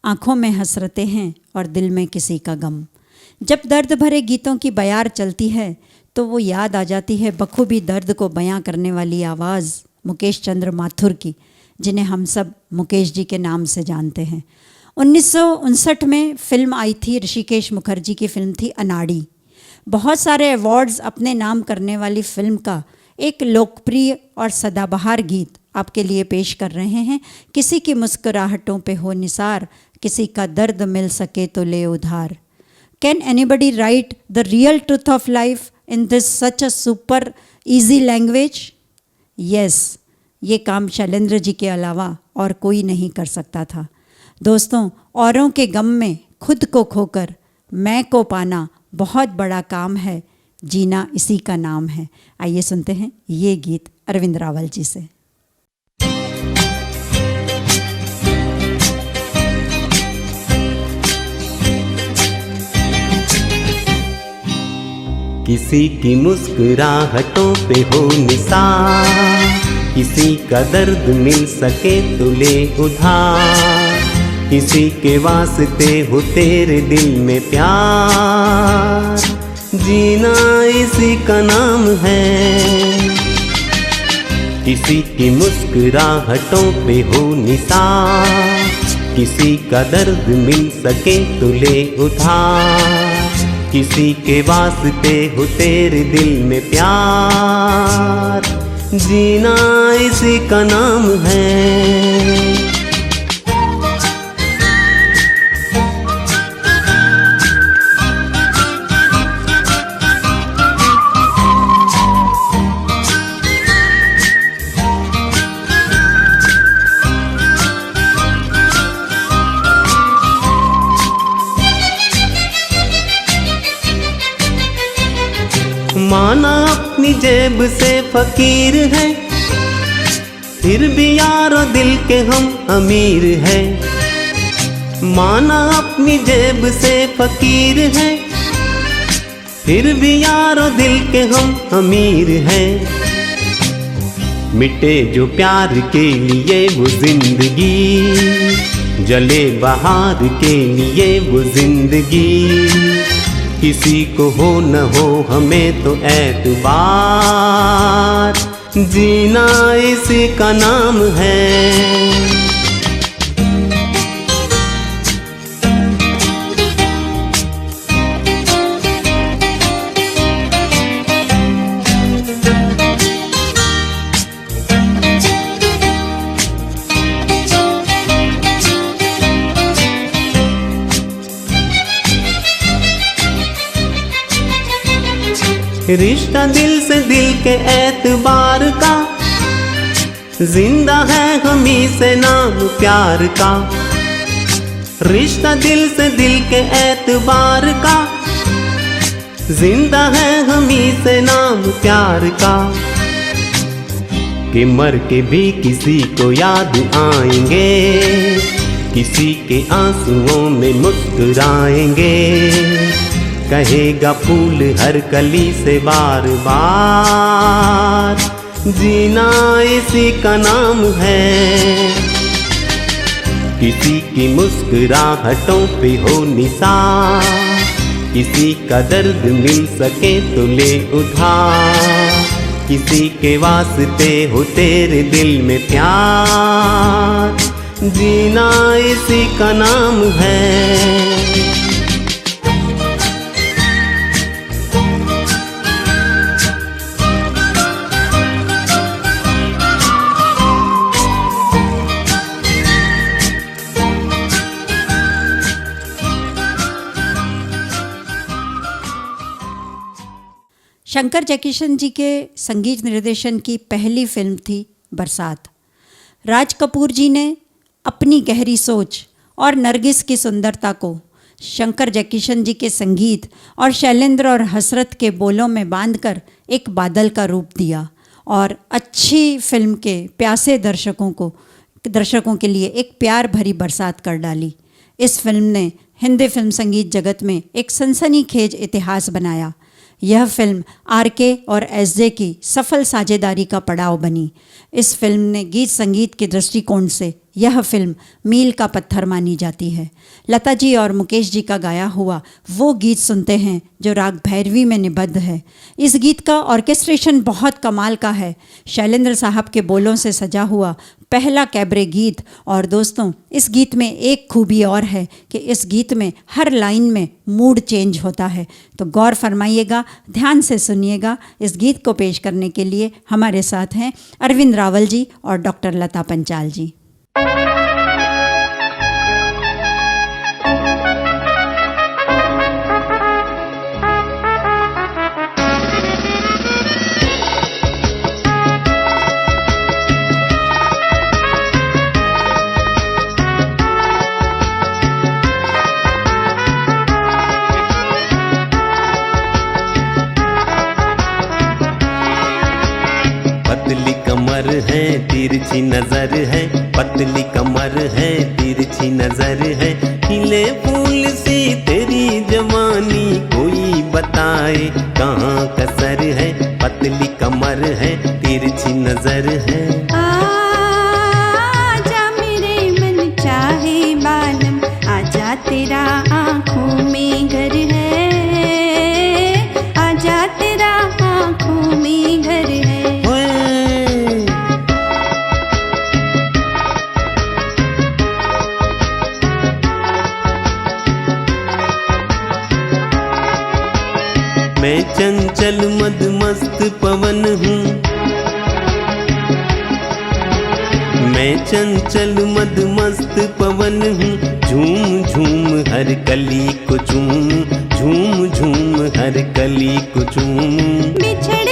आँखों में हसरतें हैं और दिल में किसी का गम। जब दर्द भरे गीतों की बयार चलती है तो वो याद आ जाती है बखूबी दर्द को बयां करने वाली आवाज़ मुकेश चंद्र माथुर की, जिन्हें हम सब मुकेश जी के नाम से जानते हैं। 1959 में फिल्म आई थी, ऋषिकेश मुखर्जी की फिल्म थी अनाड़ी। बहुत सारे अवार्ड्स अपने नाम करने वाली फिल्म का एक लोकप्रिय और सदाबहार गीत आपके लिए पेश कर रहे हैं। किसी की मुस्कुराहटों पे हो निसार, किसी का दर्द मिल सके तो ले उधार। Can anybody right the real truth of life in this such a super easy language? Yes, ये काम शैलेंद्र जी के अलावा और कोई नहीं कर सकता था। दोस्तों, औरों के गम में खुद को खोकर मैं को पाना बहुत बड़ा काम है, जीना इसी का नाम है। आइए सुनते हैं ये गीत अरविंद रावल जी से। किसी की मुस्कुराहटों पे हो निसार, किसी का दर्द मिल सके तो ले उधार, किसी के वास्ते हो तेरे दिल में प्यार, जीना इसी का नाम है। किसी की मुस्कुराहटों पे हो निसार, किसी का दर्द मिल सके तो ले उधार, किसी के वास्ते हो तेरे दिल में प्यार, जीना इसी का नाम है। माना अपनी जेब से फकीर है, फिर भी यारो दिल के हम अमीर है। माना अपनी जेब से फकीर है, फिर भी यारो दिल के हम अमीर है। मिटे जो प्यार के लिए वो जिंदगी, जले बहार के लिए वो जिंदगी, किसी को हो न हो हमें तो एतबार, जीना इसी का नाम है। रिश्ता दिल से दिल के एतबार का, जिंदा है हमी से नाम प्यार का। रिश्ता दिल से दिल के एतबार का, जिंदा है हमी से नाम प्यार का। कि मर के भी किसी को याद आएंगे, किसी के आंसुओं में मुस्कुराएंगे, कहेगा फूल हर कली से बार बार, जीना इसी का नाम है। किसी की मुस्कुराहटों पे हो निसार, किसी का दर्द मिल सके तो ले उधार, किसी के वास्ते हो तेरे दिल में प्यार, जीना इसी का नाम है। शंकर जयकिशन जी के संगीत निर्देशन की पहली फिल्म थी बरसात। राज कपूर जी ने अपनी गहरी सोच और नरगिस की सुंदरता को शंकर जयकिशन जी के संगीत और शैलेंद्र और हसरत के बोलों में बांधकर एक बादल का रूप दिया और अच्छी फिल्म के प्यासे दर्शकों के लिए एक प्यार भरी बरसात कर डाली। इस फिल्म ने हिंदी फिल्म संगीत जगत में एक सनसनीखेज इतिहास बनाया। यह फिल्म आरके और एसजे की सफल साझेदारी का पड़ाव बनी। इस फिल्म ने गीत संगीत के दृष्टिकोण से यह फिल्म मील का पत्थर मानी जाती है। लता जी और मुकेश जी का गाया हुआ वो गीत सुनते हैं जो राग भैरवी में निबद्ध है। इस गीत का ऑर्केस्ट्रेशन बहुत कमाल का है। शैलेंद्र साहब के बोलों से सजा हुआ पहला कैबरे गीत। और दोस्तों, इस गीत में एक खूबी और है कि इस गीत में हर लाइन में मूड चेंज होता है। तो गौर फरमाइएगा, ध्यान से सुनिएगा। इस गीत को पेश करने के लिए हमारे साथ हैं अरविंद रावल जी और डॉक्टर लता पंचाल जी। पतली कमर है तिरछी नजर है, पतली कमर है तिरछी नजर है, खिले फूल सी तेरी जवानी कोई बताए कहाँ कसर है, पतली कमर है तिरछी नजर है। आजा मेरे मन चाहे बालम, आजा तेरा आँखों में घर है, आजा तेरा आँखों में घर है। मैं चंचल मदमस्त पवन हूँ, मैं चंचल मदमस्त पवन हूँ, झूम झूम हर कली को चूम, झूम झूम हर कली को चूम। बिछड़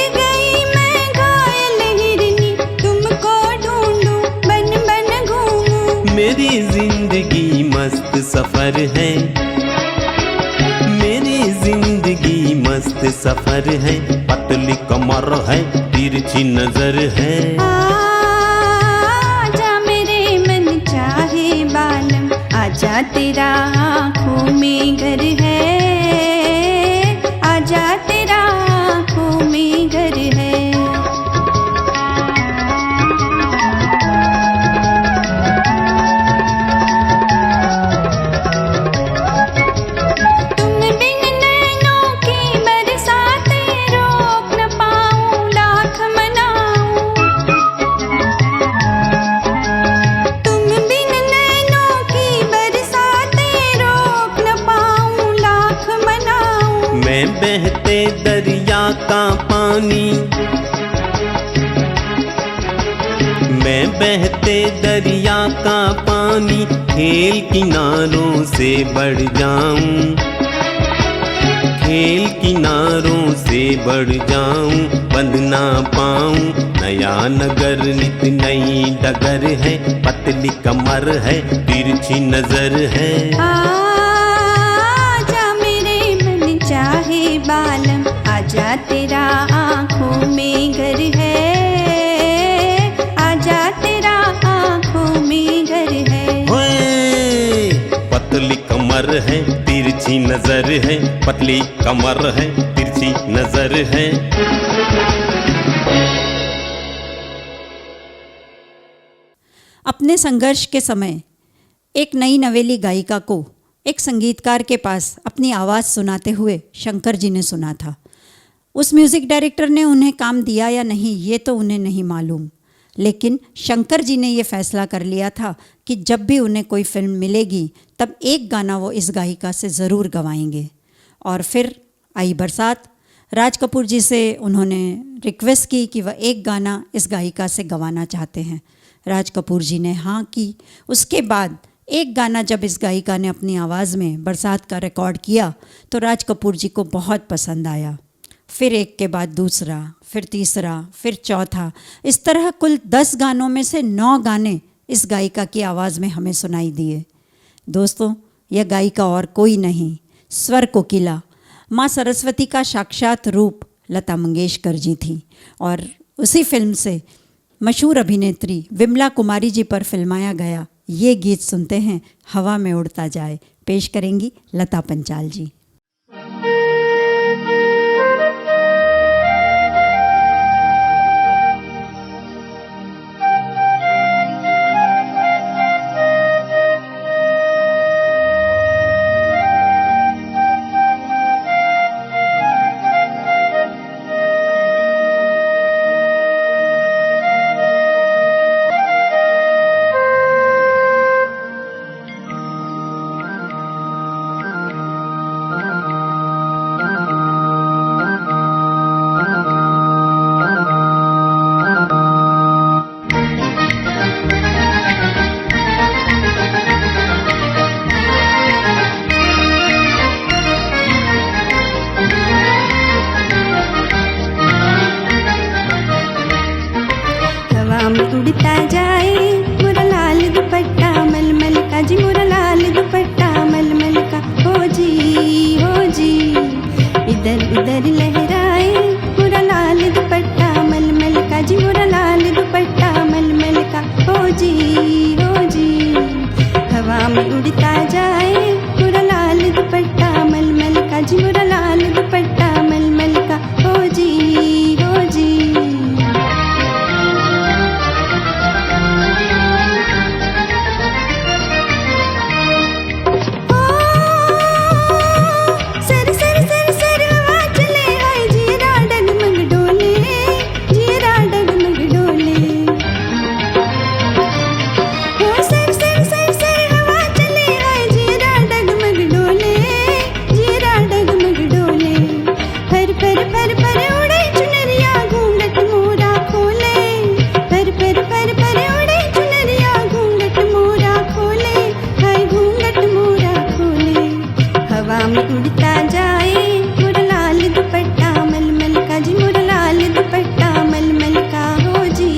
गई मैं घायल हिरनी, तुमको ढूंढूं बन बन घूमूं। मेरी जिंदगी मस्त सफर है, मेरी जिंदगी मस्त सफर है, पतली कमर है तिरछी नजर है। आजा मेरे मन चाहे बालम, आजा तेरा आँखों में घर है, आजा तेरा आँखों में घर है। बहते दरिया का पानी, मैं बहते दरिया का पानी, खेल किनारों से बढ़ जाऊं, खेल किनारों से बढ़ जाऊं, बंद ना पाऊं नया नगर, नित नई डगर है, पतली कमर है तिरछी नजर है। चाहे बालम, आजा तेरा आँखों में घर है, आजा तेरा आँखों में घर है। पतली कमर है तिरछी नजर है, पतली कमर है तिरछी नजर है। अपने संघर्ष के समय एक नई नवेली गायिका को एक संगीतकार के पास अपनी आवाज़ सुनाते हुए शंकर जी ने सुना था। उस म्यूज़िक डायरेक्टर ने उन्हें काम दिया या नहीं ये तो उन्हें नहीं मालूम, लेकिन शंकर जी ने ये फैसला कर लिया था कि जब भी उन्हें कोई फिल्म मिलेगी तब एक गाना वो इस गायिका से ज़रूर गवाएंगे। और फिर आई बरसात। राज कपूर जी से उन्होंने रिक्वेस्ट की कि वह एक गाना इस गायिका से गवाना चाहते हैं। राज कपूर जी ने हाँ की। उसके बाद एक गाना जब इस गायिका ने अपनी आवाज़ में बरसात का रिकॉर्ड किया तो राज कपूर जी को बहुत पसंद आया। फिर एक के बाद दूसरा, फिर तीसरा, फिर चौथा, इस तरह कुल 10 गानों में से 9 गाने इस गायिका की आवाज़ में हमें सुनाई दिए। दोस्तों, यह गायिका और कोई नहीं, स्वर कोकिला, माँ सरस्वती का साक्षात रूप लता मंगेशकर जी थी। और उसी फिल्म से मशहूर अभिनेत्री विमला कुमारी जी पर फिल्माया गया ये गीत सुनते हैं, हवा में उड़ता जाए, पेश करेंगी लता पंचाल जी। उड़ता जाए मोरा लाल दुपट्टा मलमल का जी, मोरा लाल दुपट्टा मलमल का। हो जी इधर उधर लहराए मोरा लाल दुपट्टा मलमल का जी, मोरा लाल दुपट्टा मलमल का। हो जी हवा में उड़ता जाए मोरा लाल दुपट्टा मलमल का जी, मोरा लाल दुपट्टा मलमल का। हो जी उड़ता जाए मोरा लाल दुपट्टा मलमल का जी, मोरा लाल दुपट्टा मलमल का। हो जी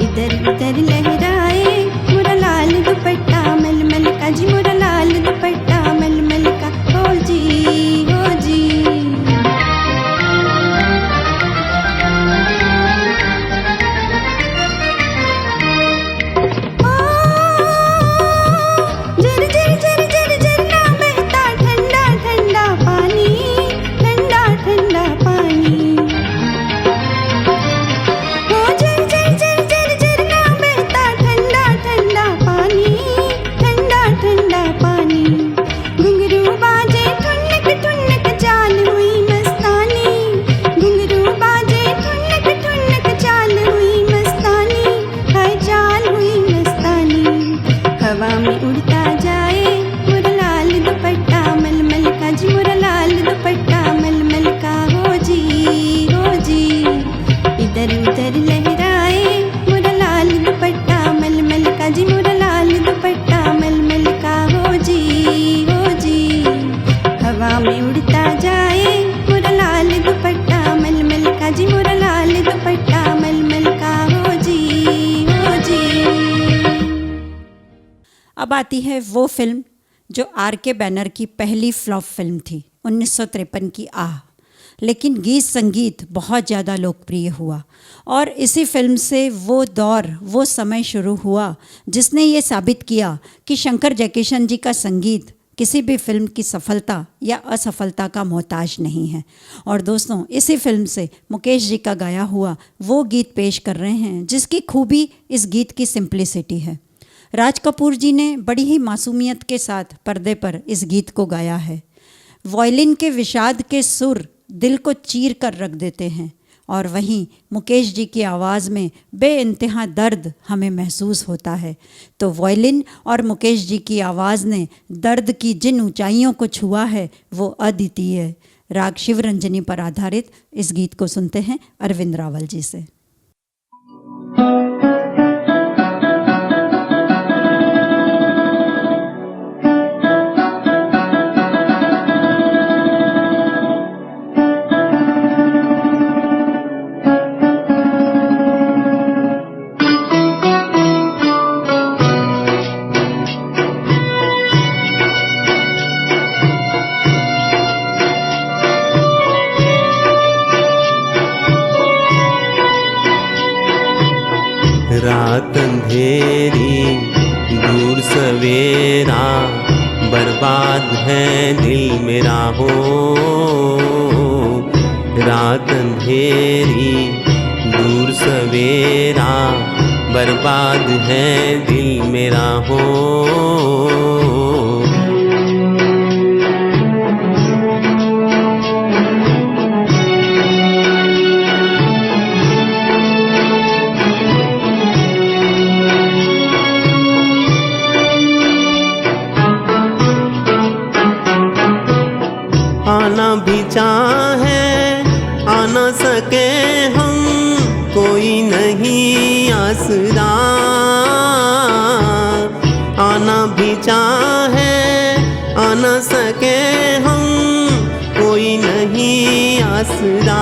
इधर उधर लहराए मोरा लाल दुपट्टा मलमल का जी, मोरा लाल दुपट्टा मलमल का। हो जी उड़ता जाए मोरा लाल दुपट्टा मलमल का जी, मोरा लाल दुपट्टा मलमल का। हो जी इधर उधर लहराए मोरा लाल दुपट्टा मलमल का जी, मोरा लाल दुपट्टा मलमल का। हो जी हवा में उड़ता जाए मोरा लाल दुपट्टा मलमल का जी, मोरा लाल दुपट्टा मलमल का। हो जी अब आती है वो फिल्म जो आर.के. बैनर की पहली फ्लॉप फिल्म थी, 1953 की आह। लेकिन गीत संगीत बहुत ज़्यादा लोकप्रिय हुआ और इसी फिल्म से वो दौर, वो समय शुरू हुआ जिसने ये साबित किया कि शंकर जयकिशन जी का संगीत किसी भी फिल्म की सफलता या असफलता का मोहताज नहीं है। और दोस्तों, इसी फिल्म से मुकेश जी का गाया हुआ वो गीत पेश कर रहे हैं जिसकी खूबी इस गीत की सिंप्लिसिटी है। राज कपूर जी ने बड़ी ही मासूमियत के साथ पर्दे पर इस गीत को गाया है। वायलिन के विषाद के सुर दिल को चीर कर रख देते हैं और वहीं मुकेश जी की आवाज़ में बेइंतहा दर्द हमें महसूस होता है। तो वायलिन और मुकेश जी की आवाज़ ने दर्द की जिन ऊंचाइयों को छुआ है वो अद्वितीय है। राग शिवरंजनी पर आधारित इस गीत को सुनते हैं अरविंद रावल जी से। रात अंधेरी दूर सवेरा बर्बाद है दिल मेरा हो, रात अंधेरी दूर सवेरा बर्बाद है दिल मेरा हो। आना भी चाहे आ न सके हम, कोई नहीं आसरा। आना भी चाहे आ न सके हम, कोई नहीं आसरा।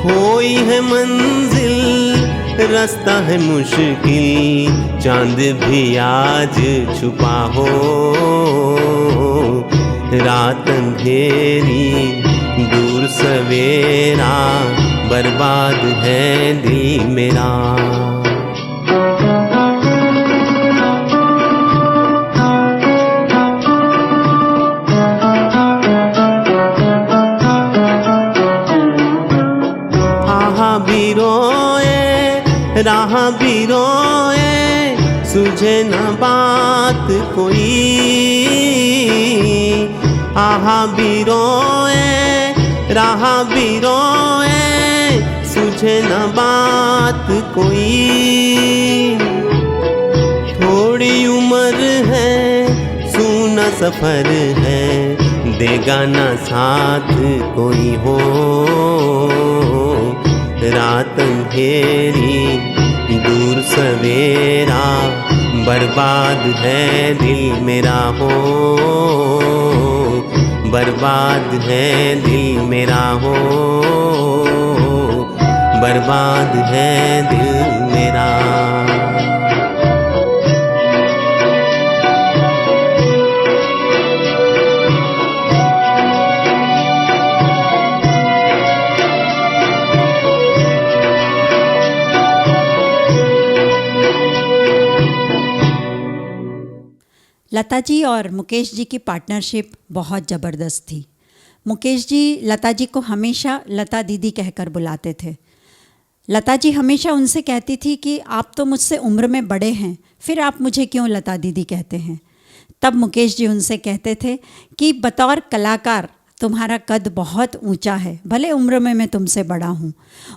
खोई है मंजिल रास्ता है मुश्किल, चांद भी आज छुपा हो, रात अंधेरी दूर सवेरा बर्बाद है दिल मेरा। आहा भी रोए राह भी रोए, सुझे न बात कोई। आहा भी रोए राह भी रोए, सुझे न बात कोई। थोड़ी उम्र है सूना सफर है, देगा न साथ कोई हो, रात अंधेरी दूर सवेरा बर्बाद है दिल मेरा हो, बर्बाद है दिल मेरा हो, बर्बाद है दिल मेरा। लता जी और मुकेश जी की पार्टनरशिप बहुत ज़बरदस्त थी। मुकेश जी लता जी को हमेशा लता दीदी कहकर बुलाते थे। लता जी हमेशा उनसे कहती थी कि आप तो मुझसे उम्र में बड़े हैं, फिर आप मुझे क्यों लता दीदी कहते हैं। तब मुकेश जी उनसे कहते थे कि बतौर कलाकार तुम्हारा कद बहुत ऊंचा है, भले उम्र में मैं तुमसे बड़ा हूँ,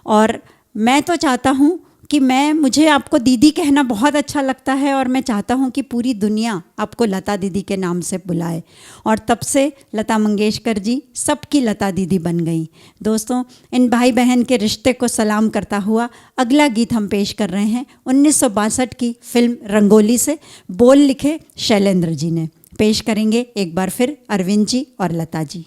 और मैं तो चाहता हूँ कि मुझे आपको दीदी कहना बहुत अच्छा लगता है, और मैं चाहता हूँ कि पूरी दुनिया आपको लता दीदी के नाम से बुलाए। और तब से लता मंगेशकर जी सबकी लता दीदी बन गई। दोस्तों, इन भाई बहन के रिश्ते को सलाम करता हुआ अगला गीत हम पेश कर रहे हैं 1962 की फिल्म रंगोली से। बोल लिखे शैलेंद्र जी ने। पेश करेंगे एक बार फिर अरविंद जी और लता जी।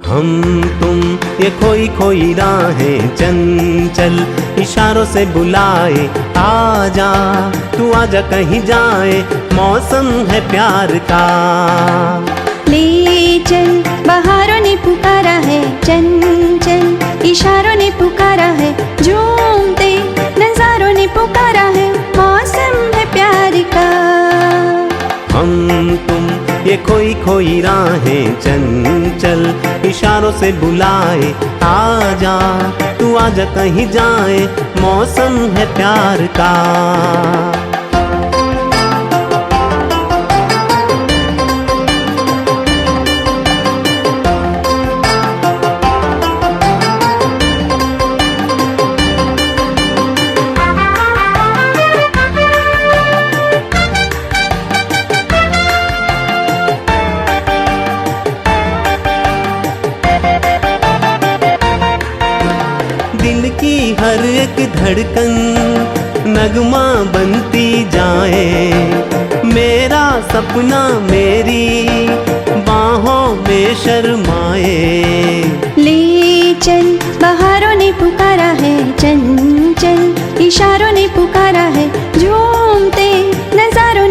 हम तुम ये खोई खोई राहें चंचल, इशारों से बुलाए आजा, तू आजा कहीं जाए, मौसम है प्यार का। ले चल बहारों ने पुकारा है चंचल, इशारों ने पुकारा है, झूमते नजारों ने पुकारा है, मौसम है प्यार का। हम तुम ये खोई खोई राहें चंचल, इशारों से बुलाए आजा, तू आजा कहीं जाए, मौसम है प्यार का। दिल की हर एक धड़कन नगमा बनती जाए, मेरा सपना मेरी बाहों में शर्माए। ले चल बहारों ने पुकारा है चंचल, इशारों ने पुकारा है, झूमते नजारों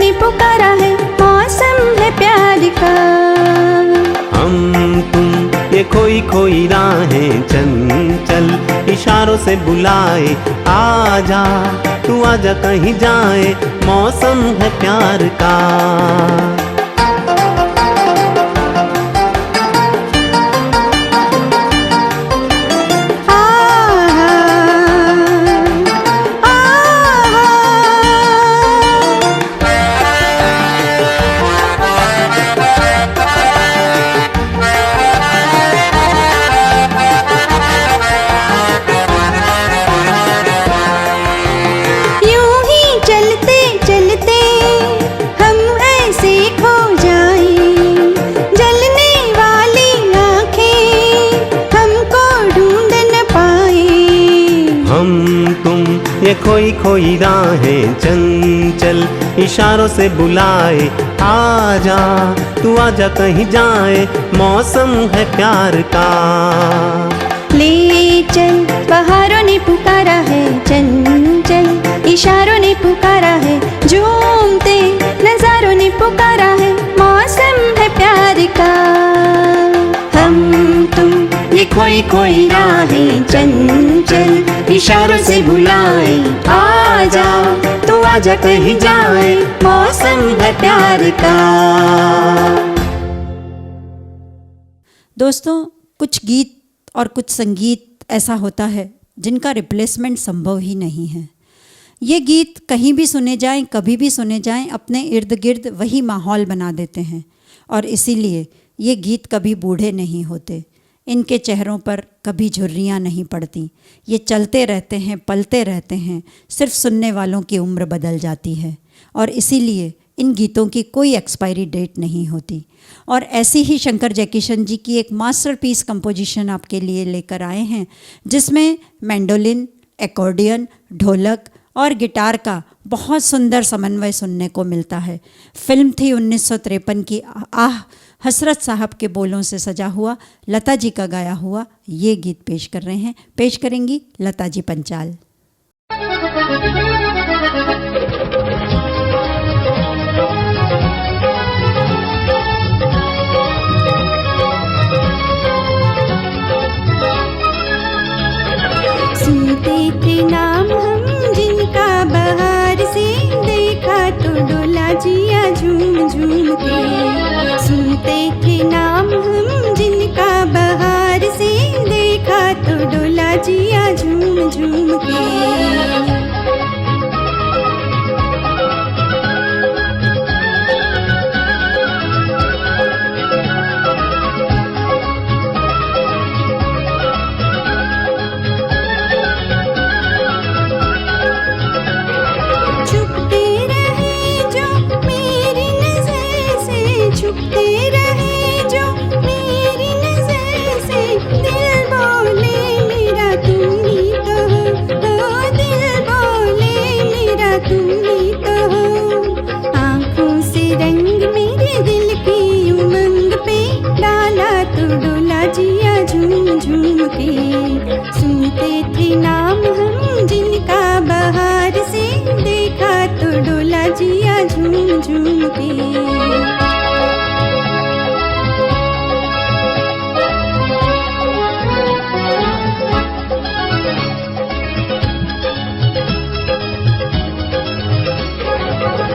खोई खोई राहें चंचल इशारों से बुलाए, आजा तू आजा कहीं जाए, मौसम है प्यार का। ये खोई खोई राहें चंचल इशारों से बुलाए, आजा तू आजा कहीं जाए, मौसम है प्यार का। ले चल बहारों ने पुकारा है चंचल इशारों ने पुकारा है, झूमते नजारों ने पुकारा है, मौसम है प्यार का। हम तुम ये खोई खोई राहें चंचल इशारों से बुलाए, आजा तू आजा कहीं जाए, मौसम है प्यार का। दोस्तों, कुछ गीत और कुछ संगीत ऐसा होता है जिनका रिप्लेसमेंट संभव ही नहीं है। ये गीत कहीं भी सुने जाएं, कभी भी सुने जाएं, अपने इर्द गिर्द वही माहौल बना देते हैं और इसीलिए ये गीत कभी बूढ़े नहीं होते। इनके चेहरों पर कभी झुर्रियाँ नहीं पड़ती, ये चलते रहते हैं, पलते रहते हैं, सिर्फ सुनने वालों की उम्र बदल जाती है और इसीलिए इन गीतों की कोई एक्सपायरी डेट नहीं होती। और ऐसी ही शंकर जयकिशन जी की एक मास्टरपीस कंपोजिशन आपके लिए लेकर आए हैं, जिसमें मैंडोलिन, एकॉर्डियन, ढोलक और गिटार का बहुत सुंदर समन्वय सुनने को मिलता है। फिल्म थी 1953 की आह, हसरत साहब के बोलों से सजा हुआ, लता जी का गाया हुआ ये गीत पेश कर रहे हैं, पेश करेंगी लता जी पंचाल। सुनते थे नाम हम जिनका बहार से, देखा तो डोला जिया झूम झूम के। सुनते थे नाम हम जिनका बहार से, देखा तो डोला जिया झूम झूम के। सुनते थे नाम हम जिनका बहार से, देखा तो डोला जिया झूम झूम के।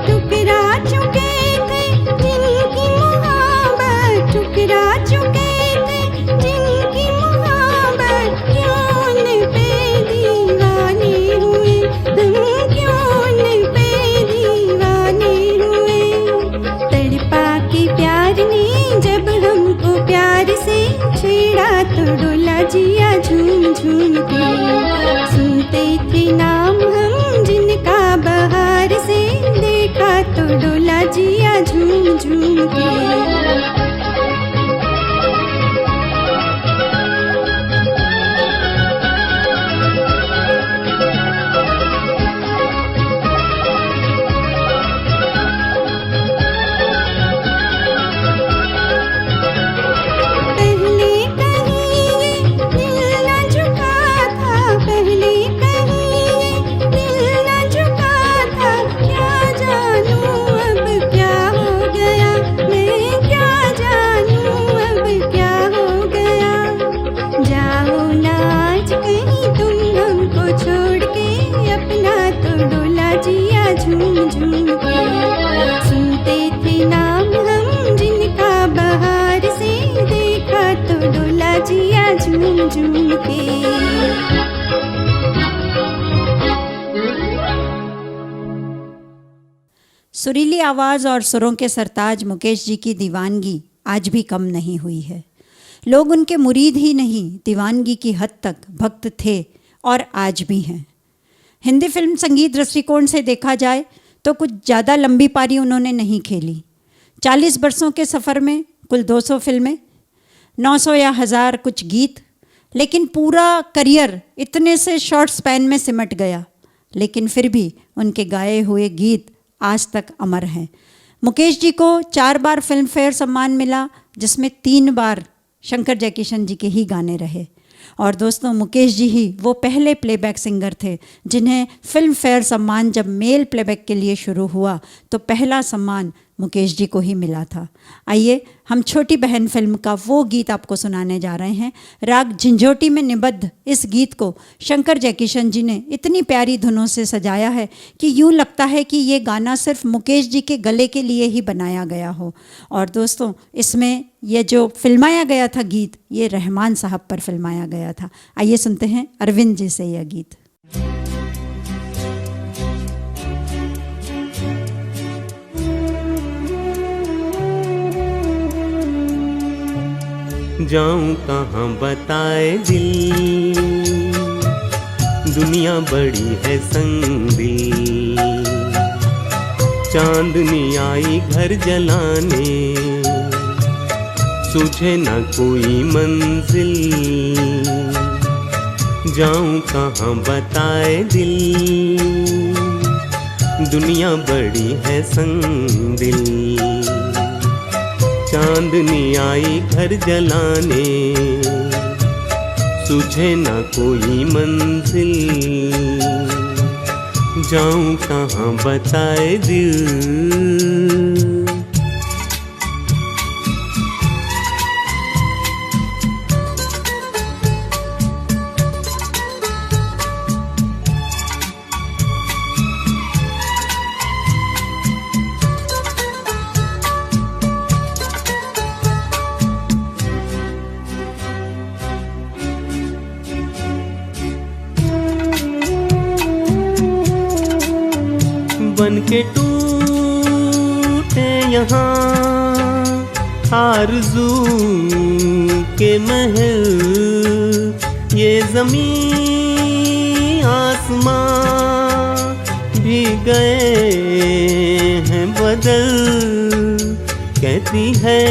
टुकरा चुके थे जिनकी मोहब्बत, टुकरा चुके थे जिनकी मोहब्बत, क्यों उन पे दीवाने हुए हम, क्यों उन पे दीवाने हुए। तड़पा के प्यार ने जब हमको प्यार से छेड़ा तो डोला जिया झूम झूम के। सुनते थे नाम हम जिनका बहार से, देखा तो डोला जिया झूम झूम के। सुरीली आवाज़ और सुरों के सरताज मुकेश जी की दीवानगी आज भी कम नहीं हुई है। लोग उनके मुरीद ही नहीं, दीवानगी की हद तक भक्त थे और आज भी हैं। हिंदी फिल्म संगीत दृष्टिकोण से देखा जाए तो कुछ ज़्यादा लंबी पारी उन्होंने नहीं खेली। 40 वर्षों के सफ़र में कुल 200 फिल्में, 900 या 1000 कुछ गीत, लेकिन पूरा करियर इतने से शॉर्ट स्पैन में सिमट गया। लेकिन फिर भी उनके गाए हुए गीत आज तक अमर हैं। मुकेश जी को 4 बार फिल्म फेयर सम्मान मिला, जिसमें 3 बार शंकर जयकिशन जी के ही गाने रहे। और दोस्तों, मुकेश जी ही वो पहले प्लेबैक सिंगर थे जिन्हें फिल्म फेयर सम्मान जब मेल प्लेबैक के लिए शुरू हुआ तो पहला सम्मान मुकेश जी को ही मिला था। आइए हम छोटी बहन फिल्म का वो गीत आपको सुनाने जा रहे हैं। राग झंझोटी में निबद्ध इस गीत को शंकर जयकिशन जी ने इतनी प्यारी धुनों से सजाया है कि यूँ लगता है कि ये गाना सिर्फ मुकेश जी के गले के लिए ही बनाया गया हो। और दोस्तों, इसमें ये जो फिल्माया गया था गीत, ये रहमान साहब पर फिल्माया गया था। आइए सुनते हैं अरविंद जी से यह गीत। जाऊं कहाँ बताए दिल, दुनिया बड़ी है संगदिल। चांदनी आई घर जलाने, सूझे न कोई मंजिल। जाऊं कहाँ बताए दिल, दुनिया बड़ी है संगदिल। चांदनी आई घर जलाने, सूझे न कोई मंजिल। जाऊं कहाँ बताए दिल। बन के टूटे यहाँ आरज़ू के महल, ये ज़मीं आसमां भी गए हैं बदल। कहती है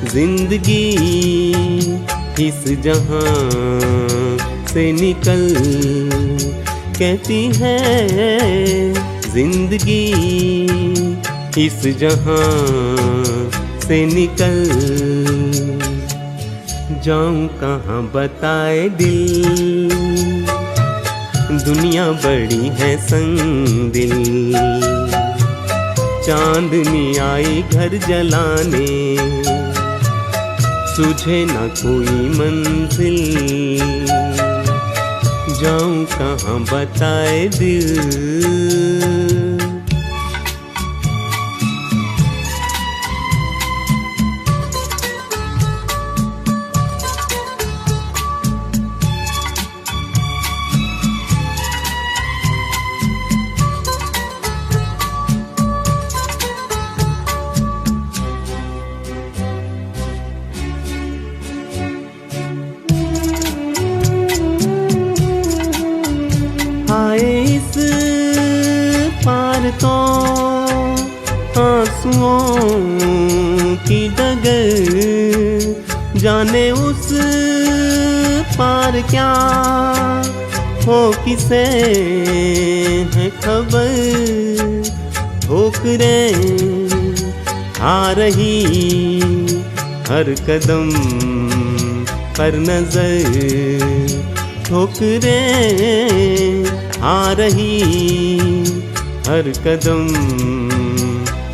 जिंदगी इस जहां से निकल, कहती है जिंदगी इस जहां से निकल। जाऊं कहाँ बताए दिल, दुनिया बड़ी है संगदिल। चांदनी आई घर जलाने, सूझे न कोई मंजिल। जाऊं कहाँ बताए दिल। इस पार तो आंसुओं की डगर, जाने उस पार क्या हो किसे है खबर। ठोकरें आ रही हर कदम पर नजर, ठोकरें आ रही हर कदम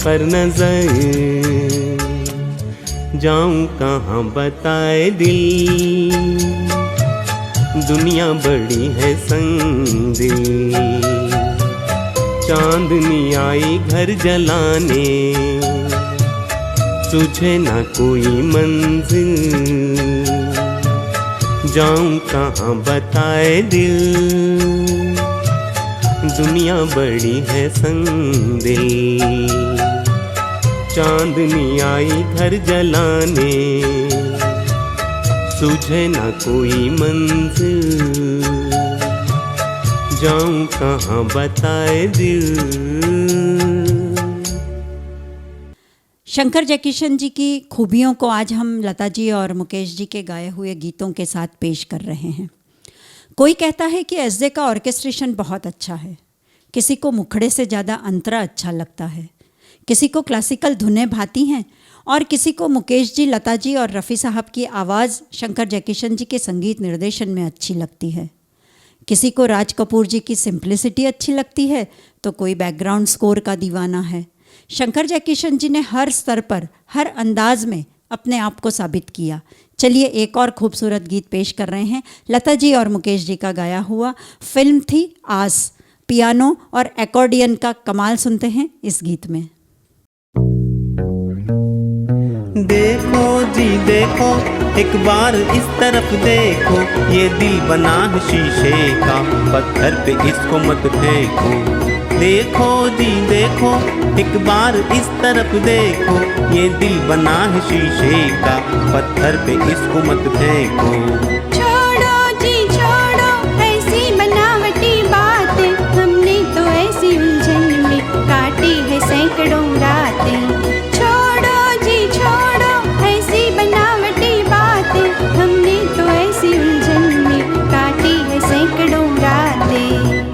पर नजर। जाऊं कहाँ बताए दिल, दुनिया बड़ी है संगदिल। चांदनी आई घर जलाने, सूझे ना कोई मंजिल। जाऊं कहाँ बताए दिल, दुनिया बड़ी है संदिल, चांदनी आई घर जलाने, सूझे ना कोई मंजिल, जाऊं कहाँ बताए दिल। शंकर जयकिशन जी की खूबियों को आज हम लता जी और मुकेश जी के गाए हुए गीतों के साथ पेश कर रहे हैं। कोई कहता है कि एसजे का ऑर्केस्ट्रेशन बहुत अच्छा है, किसी को मुखड़े से ज़्यादा अंतरा अच्छा लगता है, किसी को क्लासिकल धुनें भाती हैं और किसी को मुकेश जी, लता जी और रफ़ी साहब की आवाज़ शंकर जयकिशन जी के संगीत निर्देशन में अच्छी लगती है। किसी को राज कपूर जी की सिंप्लिसिटी अच्छी लगती है तो कोई बैकग्राउंड स्कोर का दीवाना है। शंकर जयकिशन जी ने हर स्तर पर, हर अंदाज में अपने आप को साबित किया। चलिए एक और खूबसूरत गीत पेश कर रहे हैं, लता जी और मुकेश जी का गाया हुआ। फिल्म थी आस। पियानो और एकॉर्डियन का कमाल सुनते हैं इस गीत में। देखो जी देखो, एक बार इस तरफ देखो, ये दिल बना है शीशे का, पत्थर पे इसको मत फेंको। देखो जी देखो, एक बार इस तरफ देखो, ये दिल बना है शीशे का, पत्थर पे इसको मत फेंको। छोड़ो जी छोड़ो ऐसी बनावटी बातें, हमने तो ऐसी उलझन में काटी है सैकड़ों रातें। छोड़ो जी छोड़ो ऐसी बनावटी बातें, हमने तो ऐसी उलझन में काटी है सैकड़ों रातें।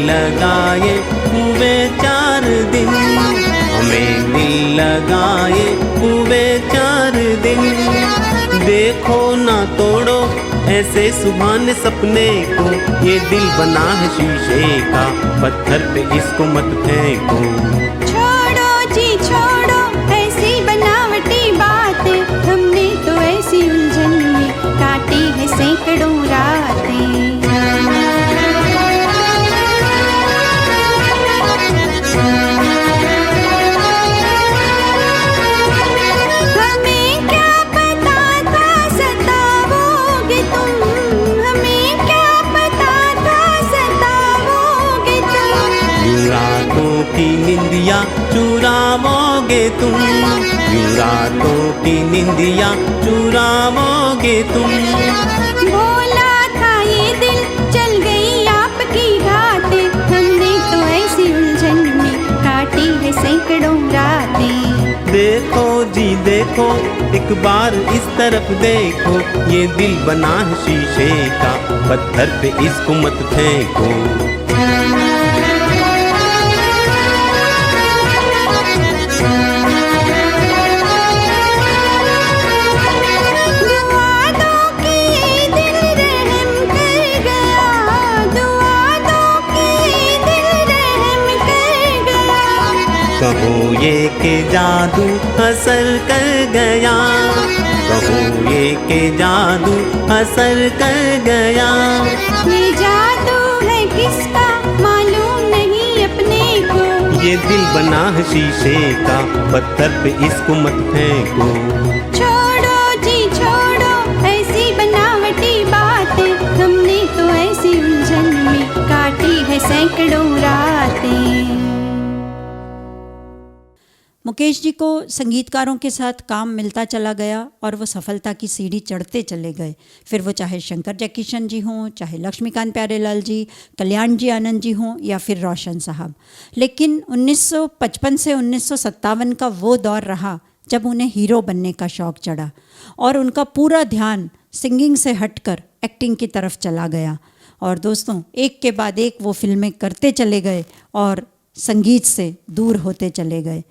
लगाए हुए 4 दिन, हमें दिल लगाए हुए 4 दिन। देखो ना तोड़ो ऐसे सुभाने सपने को, ये दिल बना है शीशे का, पत्थर पे इसको मत फेंको। छोड़ो जी छोड़ो ऐसी बनावटी बातें, हमने तो ऐसी उलझन में काटी है सैकड़ों रातें। निंदिया चुरावोगे तुम, यूं रातों की निंदिया चुरावोगे तुम। बोला था ये दिल चल गई आपकी घाटे, हमने तो ऐसी उलझन में काटी है सैकड़ों रातें। देखो जी देखो, एक बार इस तरफ देखो, ये दिल बना है शीशे का, पत्थर पे इसको मत फेंको। कहो ये के जादू असर कर गया, कहो ये के जादू असर कर गया। ये जादू है किसका मालूम नहीं अपने को, ये दिल बना है शीशे का, पत्थर पे इसको मत फेंको। छोड़ो जी छोड़ो ऐसी बनावटी बातें, हमने तो ऐसी उलझन में काटी है सैकड़ों रातें। मुकेश जी को संगीतकारों के साथ काम मिलता चला गया और वो सफलता की सीढ़ी चढ़ते चले गए। फिर वो चाहे शंकर जयकिशन जी हों, चाहे लक्ष्मीकांत प्यारेलाल जी, कल्याण जी आनंद जी हों या फिर रोशन साहब। लेकिन 1955 से 1957 का वो दौर रहा जब उन्हें हीरो बनने का शौक़ चढ़ा और उनका पूरा ध्यान सिंगिंग से हटकर एक्टिंग की तरफ चला गया। और दोस्तों, एक के बाद एक वो फिल्में करते चले गए और संगीत से दूर होते चले गए।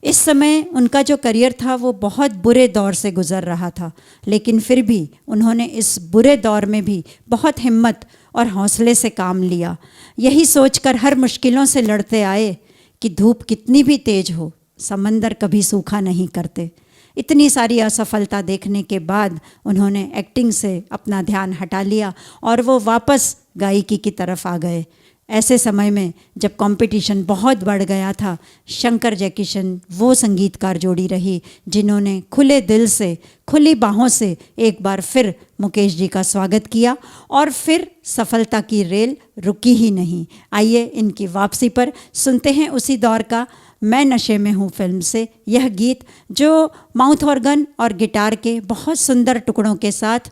इस समय उनका जो करियर था वो बहुत बुरे दौर से गुज़र रहा था, लेकिन फिर भी उन्होंने इस बुरे दौर में भी बहुत हिम्मत और हौसले से काम लिया। यही सोचकर हर मुश्किलों से लड़ते आए कि धूप कितनी भी तेज हो, समंदर कभी सूखा नहीं करते। इतनी सारी असफलता देखने के बाद उन्होंने एक्टिंग से अपना ध्यान हटा लिया और वो वापस गायकी की तरफ आ गए। ऐसे समय में जब कंपटीशन बहुत बढ़ गया था, शंकर जयकिशन वो संगीतकार जोड़ी रही जिन्होंने खुले दिल से, खुली बाहों से एक बार फिर मुकेश जी का स्वागत किया और फिर सफलता की रेल रुकी ही नहीं। आइए इनकी वापसी पर सुनते हैं उसी दौर का मैं नशे में हूँ फिल्म से यह गीत, जो माउथ ऑर्गन और गिटार के बहुत सुंदर टुकड़ों के साथ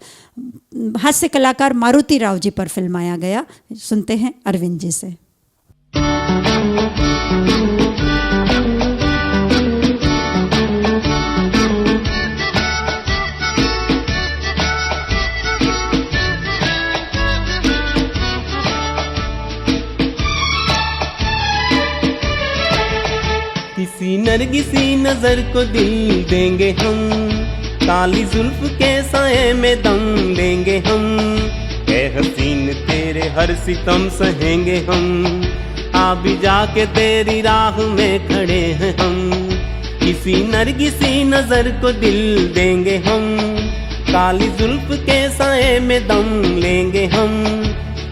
हास्य कलाकार मारुति राव जी पर फिल्माया गया। सुनते हैं अरविंद जी से। किसी नरगिसी नजर को दिल देंगे हम, काली जुल्फ के साए में दम लेंगे हम, ए हसीन तेरे हर सितम सहेंगे हम, आ भी जाके तेरी राह में खड़े हैं हम। किसी नरगिसी नजर को दिल देंगे हम, काली जुल्फ के साए में दम लेंगे हम,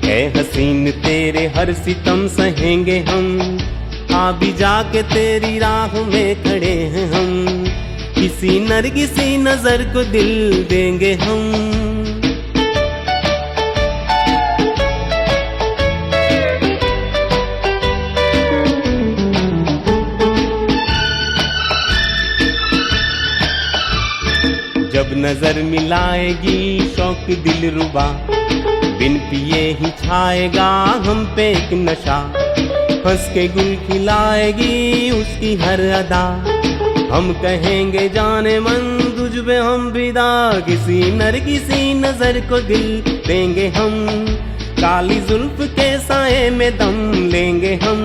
ए हसीन तेरे हर सितम सहेंगे हम, आ भी जाके तेरी राह में खड़े हैं हम। किसी नरगिसी नजर को दिल देंगे हम। जब नजर मिलाएगी शौक दिल रुबा, बिन पिए ही छाएगा हम पे एक नशा, हंस के गुल खिलाएगी उसकी हर अदा, हम कहेंगे जाने मन तुझ पे हम विदा। किसी नरगिसी नजर को दिल देंगे हम, काली जुल्फ के साए में दम लेंगे हम,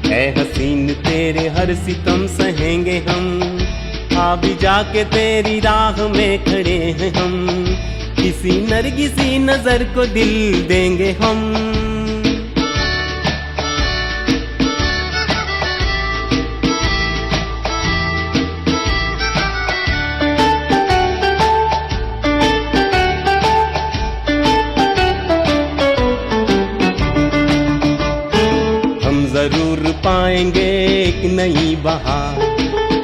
ए हसीन तेरे हर सितम सहेंगे हम, आ भी जाके तेरी राह में खड़े हैं हम। किसी नरगिसी नजर को दिल देंगे हम। जरूर पाएंगे एक नई बहार,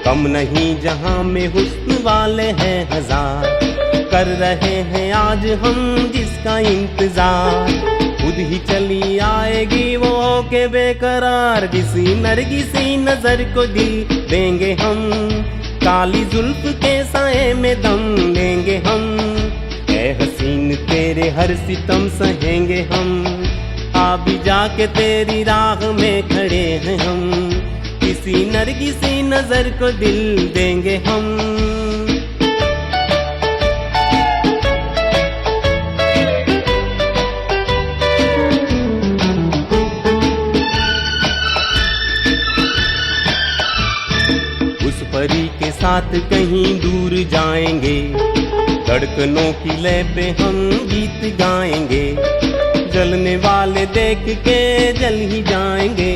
कम नहीं जहां में हुस्न वाले हैं हजार, कर रहे हैं आज हम जिसका इंतजार, खुद ही चली आएगी वो के बेकरार। किसी नरगिसी नजर को दिल देंगे हम, काली जुल्फ के साए में दम लेंगे हम, ए हसीन तेरे हर सितम सहेंगे हम, आ भी जाके तेरी राह में खड़े हैं हम। किसी नरगिसी नजर को दिल देंगे हम। उस परी के साथ कहीं दूर जाएंगे, धड़कनों की लय पे हम गीत गाएंगे, जलने वाले देख के जल ही जाएंगे,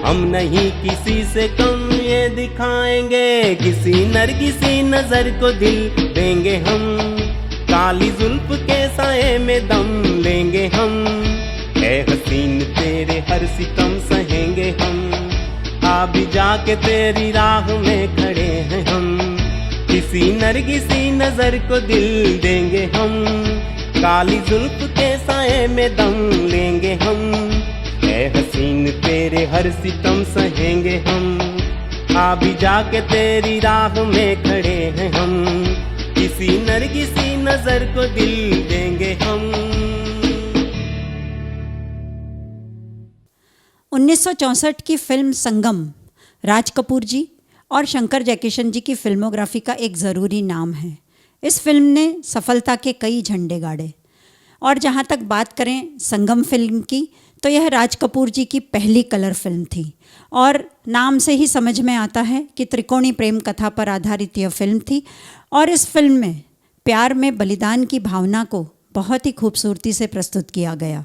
हम नहीं किसी से कम ये दिखाएंगे। किसी नरगिसी नजर को दिल देंगे हम, काली जुल्फ के साए में दम लेंगे हम, ए हसीन तेरे हर सितम सहेंगे हम, आ भी जाके तेरी राह में खड़े हैं हम। किसी नरगिसी नजर को दिल देंगे हम, काली जुल्फ के साए में दम लेंगे हम, ए हसीन तेरे हर सितम सहेंगे हम, आ भी जाके तेरी राह में खड़े हैं हम। किसी नरगिसी नजर को दिल देंगे हम। 1964 की फिल्म संगम राज कपूर जी और शंकर जयकिशन जी की फिल्मोग्राफी का एक ज़रूरी नाम है। इस फिल्म ने सफलता के कई झंडे गाड़े। और जहाँ तक बात करें संगम फिल्म की, तो यह राज कपूर जी की पहली कलर फिल्म थी और नाम से ही समझ में आता है कि त्रिकोणी प्रेम कथा पर आधारित यह फिल्म थी। और इस फिल्म में प्यार में बलिदान की भावना को बहुत ही खूबसूरती से प्रस्तुत किया गया।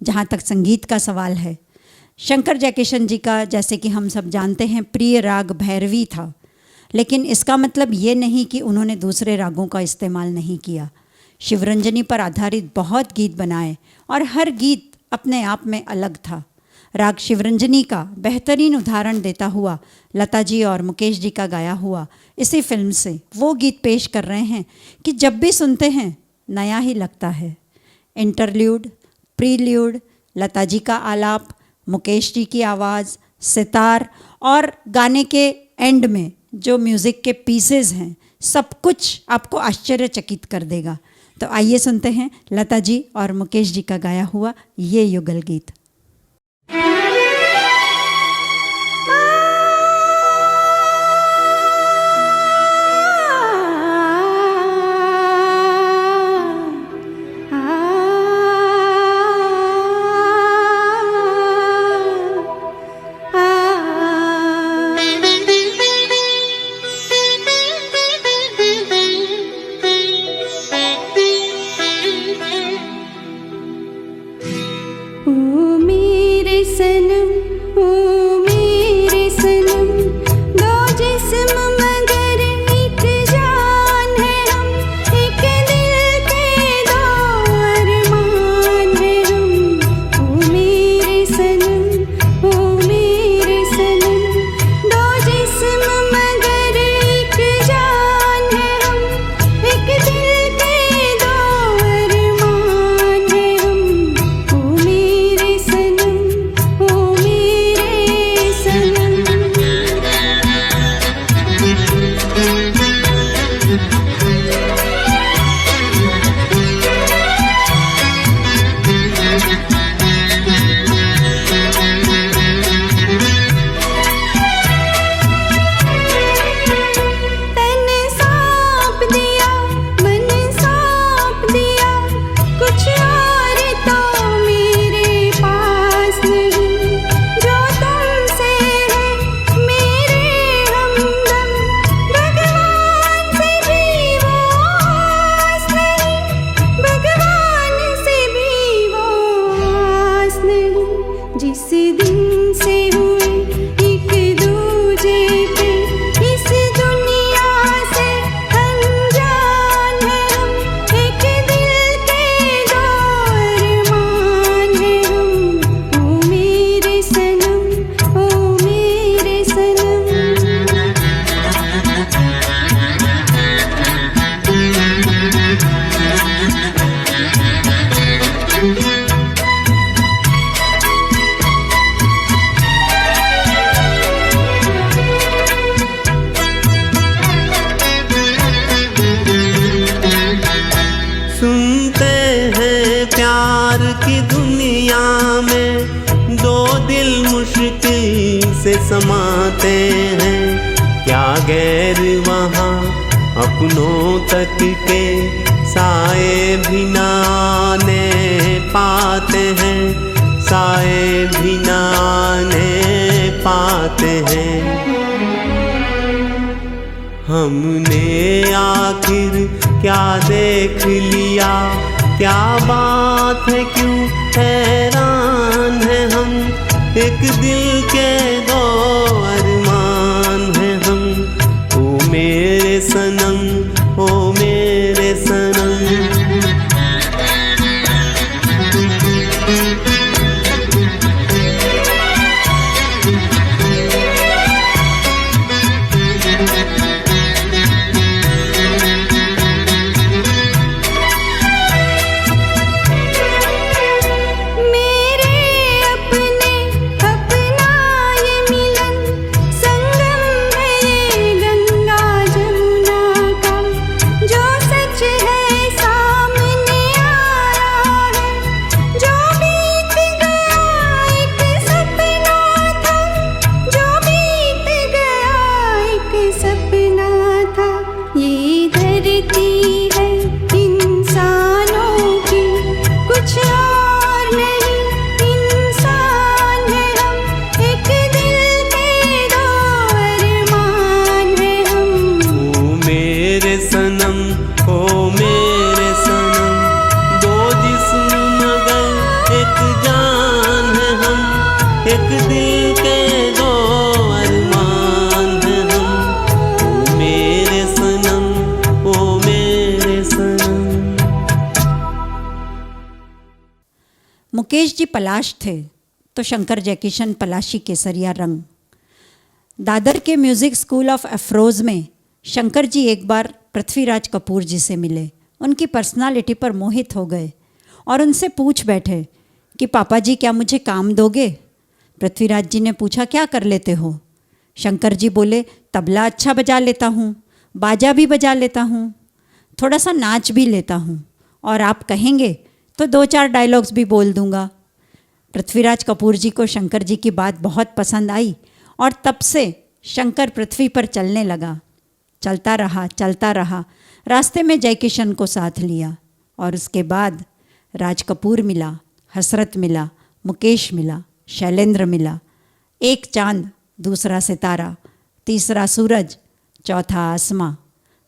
जहाँ तक संगीत का सवाल है, शंकर जयकिशन जी का, जैसे कि हम सब जानते हैं, प्रिय राग भैरवी था, लेकिन इसका मतलब ये नहीं कि उन्होंने दूसरे रागों का इस्तेमाल नहीं किया। शिवरंजनी पर आधारित बहुत गीत बनाए और हर गीत अपने आप में अलग था। राग शिवरंजनी का बेहतरीन उदाहरण देता हुआ लता जी और मुकेश जी का गाया हुआ इसी फिल्म से वो गीत पेश कर रहे हैं कि जब भी सुनते हैं नया ही लगता है। इंटरल्यूड, प्रील्यूड, लता जी का आलाप, मुकेश जी की आवाज़, सितार और गाने के एंड में जो म्यूज़िक के पीसेस हैं, सब कुछ आपको आश्चर्यचकित कर देगा। तो आइए सुनते हैं लता जी और मुकेश जी का गाया हुआ ये युगल गीत। समाते हैं क्या गैर वहाँ अपनों तक के साए भी नाने पाते हैं, साए भी नाने पाते हैं। हमने आखिर क्या देख लिया, क्या बात है, क्यों हैरान है हम, एक दिल के दो अरमान हैं हम। ओ मेरे सनम, ओ मेरे सनम। गंगा जमुना मुकेश जी पलाश थे तो शंकर जयकिशन पलाशी केसरिया रंग। दादर के म्यूज़िक स्कूल ऑफ अफरोज़ में शंकर जी एक बार पृथ्वीराज कपूर जी से मिले, उनकी पर्सनालिटी पर मोहित हो गए और उनसे पूछ बैठे कि पापा जी क्या मुझे काम दोगे। पृथ्वीराज जी ने पूछा क्या कर लेते हो। शंकर जी बोले तबला अच्छा बजा लेता हूँ, बाजा भी बजा लेता हूँ, थोड़ा सा नाच भी लेता हूँ और आप कहेंगे तो 2-4 डायलॉग्स भी बोल दूँगा। पृथ्वीराज कपूर जी को शंकर जी की बात बहुत पसंद आई और तब से शंकर पृथ्वी पर चलने लगा। चलता रहा, रास्ते में जयकिशन को साथ लिया और उसके बाद राज कपूर मिला, हसरत मिला, मुकेश मिला, शैलेंद्र मिला। एक चांद, दूसरा सितारा, तीसरा सूरज, चौथा आसमां।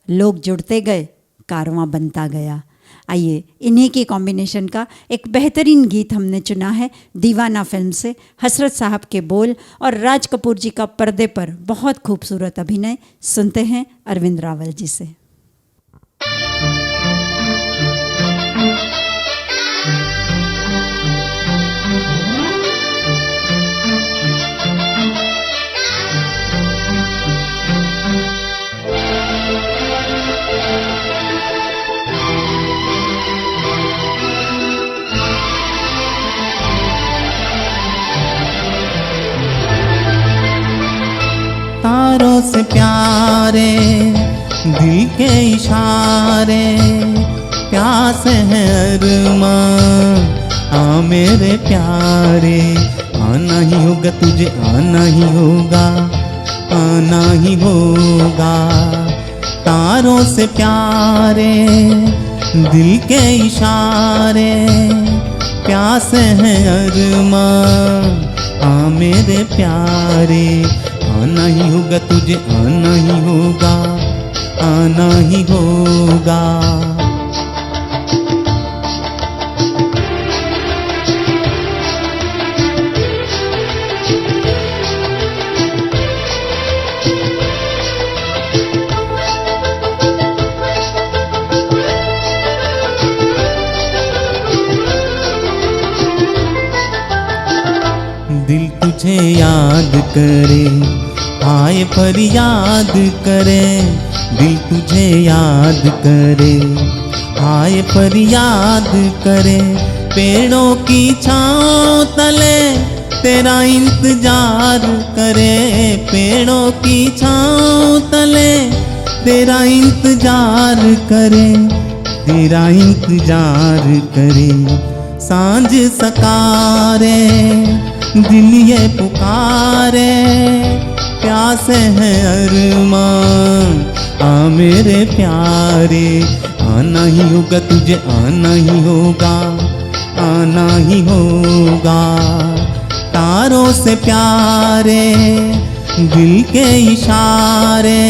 लोग जुड़ते गए, कारवां बनता गया। आइए इन्हीं की कॉम्बिनेशन का एक बेहतरीन गीत हमने चुना है दीवाना फिल्म से। हसरत साहब के बोल और राज कपूर जी का पर्दे पर बहुत खूबसूरत अभिनय। सुनते हैं अरविंद रावल जी से। तारों से प्यारे दिल के इशारे, प्यास है अरमां आ मेरे प्यारे। आना ही होगा तुझे, आना ही होगा, आना ही होगा। तारों से प्यारे दिल के इशारे, प्यास है अरमां आ मेरे प्यारे। आना ही होगा तुझे, आना ही होगा, आना ही होगा। दिल तुझे याद करे, आए फरियाद करे। दिल तुझे याद करे, आए फरियाद करे। पेड़ों की छाँव तले तेरा इंतजार करे। पेड़ों की छाँव तले तेरा इंतजार करे, तेरा इंतजार करे। सांझ सकारे दिल ये पुकारे, प्यास है अरमां आ मेरे प्यारे। आना ही होगा तुझे, आना ही होगा, आना ही होगा। तारों से प्यारे दिल के इशारे,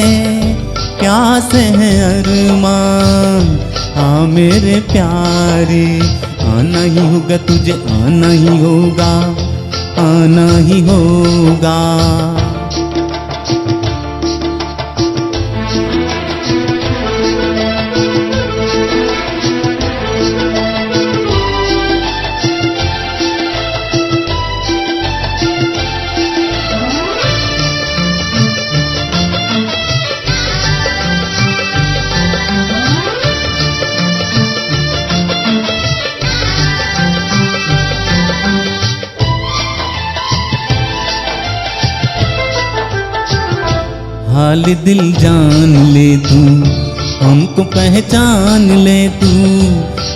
प्यास है अरमां आ मेरे प्यारे। आना ही होगा तुझे, आना ही होगा, आना ही होगा। हाल दिल जान ले तू, हमको पहचान ले तू।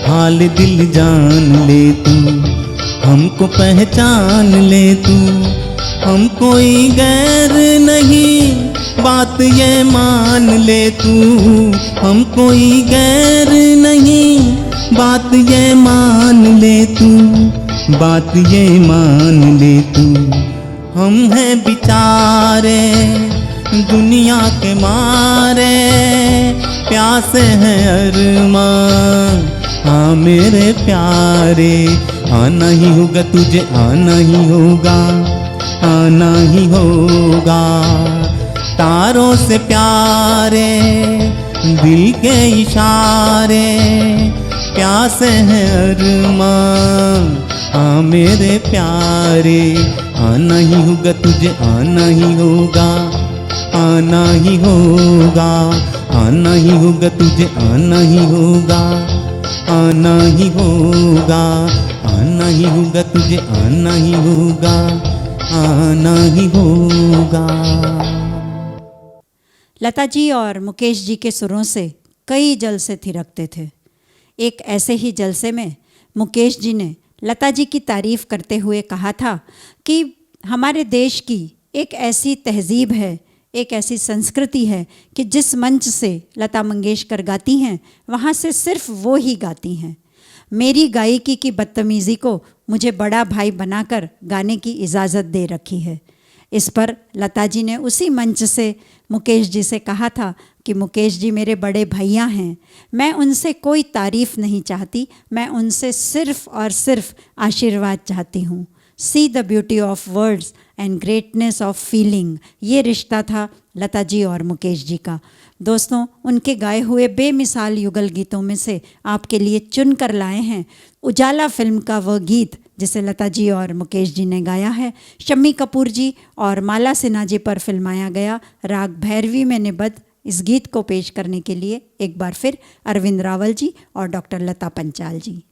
हाल दिल जान ले तू, हमको पहचान ले तू। हम कोई गैर नहीं, बात ये मान ले तू। हम कोई गैर नहीं, बात ये मान ले तू। बात ये मान ले तू। हम हैं बेचारे दुनिया के मारे, प्यास है अरमां हाँ मेरे प्यारे। आना ही होगा तुझे, आना ही होगा, आना ही होगा। तारों से प्यारे दिल के इशारे, प्यास है अरमां आ मेरे प्यारे, आना ही होगा तुझे, आना ही होगा, आना ही होगा, आना ही होगा तुझे, आना ही होगा, आना ही होगा, आना ही होगा तुझे, आना ही होगा, आना ही होगा। लता जी और मुकेश जी के सुरों से कई जलसे थिरकते थे। एक ऐसे ही जलसे में मुकेश जी ने लता जी की तारीफ़ करते हुए कहा था कि हमारे देश की एक ऐसी तहजीब है, एक ऐसी संस्कृति है कि जिस मंच से लता मंगेशकर गाती हैं वहाँ से सिर्फ वो ही गाती हैं। मेरी गायकी की बदतमीज़ी को मुझे बड़ा भाई बनाकर गाने की इजाज़त दे रखी है। इस पर लता जी ने उसी मंच से मुकेश जी से कहा था कि मुकेश जी मेरे बड़े भैया हैं, मैं उनसे कोई तारीफ़ नहीं चाहती, मैं उनसे सिर्फ़ और सिर्फ आशीर्वाद चाहती हूँ। See the beauty of words and greatness of feeling, ये रिश्ता था लता जी और मुकेश जी का। दोस्तों, उनके गाए हुए बेमिसाल युगल गीतों में से आपके लिए चुन कर लाए हैं उजाला फिल्म का वह गीत जिसे लता जी और मुकेश जी ने गाया है। शम्मी कपूर जी और माला सिन्हा जी पर फिल्माया गया राग भैरवी में निबद्ध इस गीत को पेश करने के लिए एक बार फिर अरविंद रावल जी और डॉक्टर लता पंचाल जी।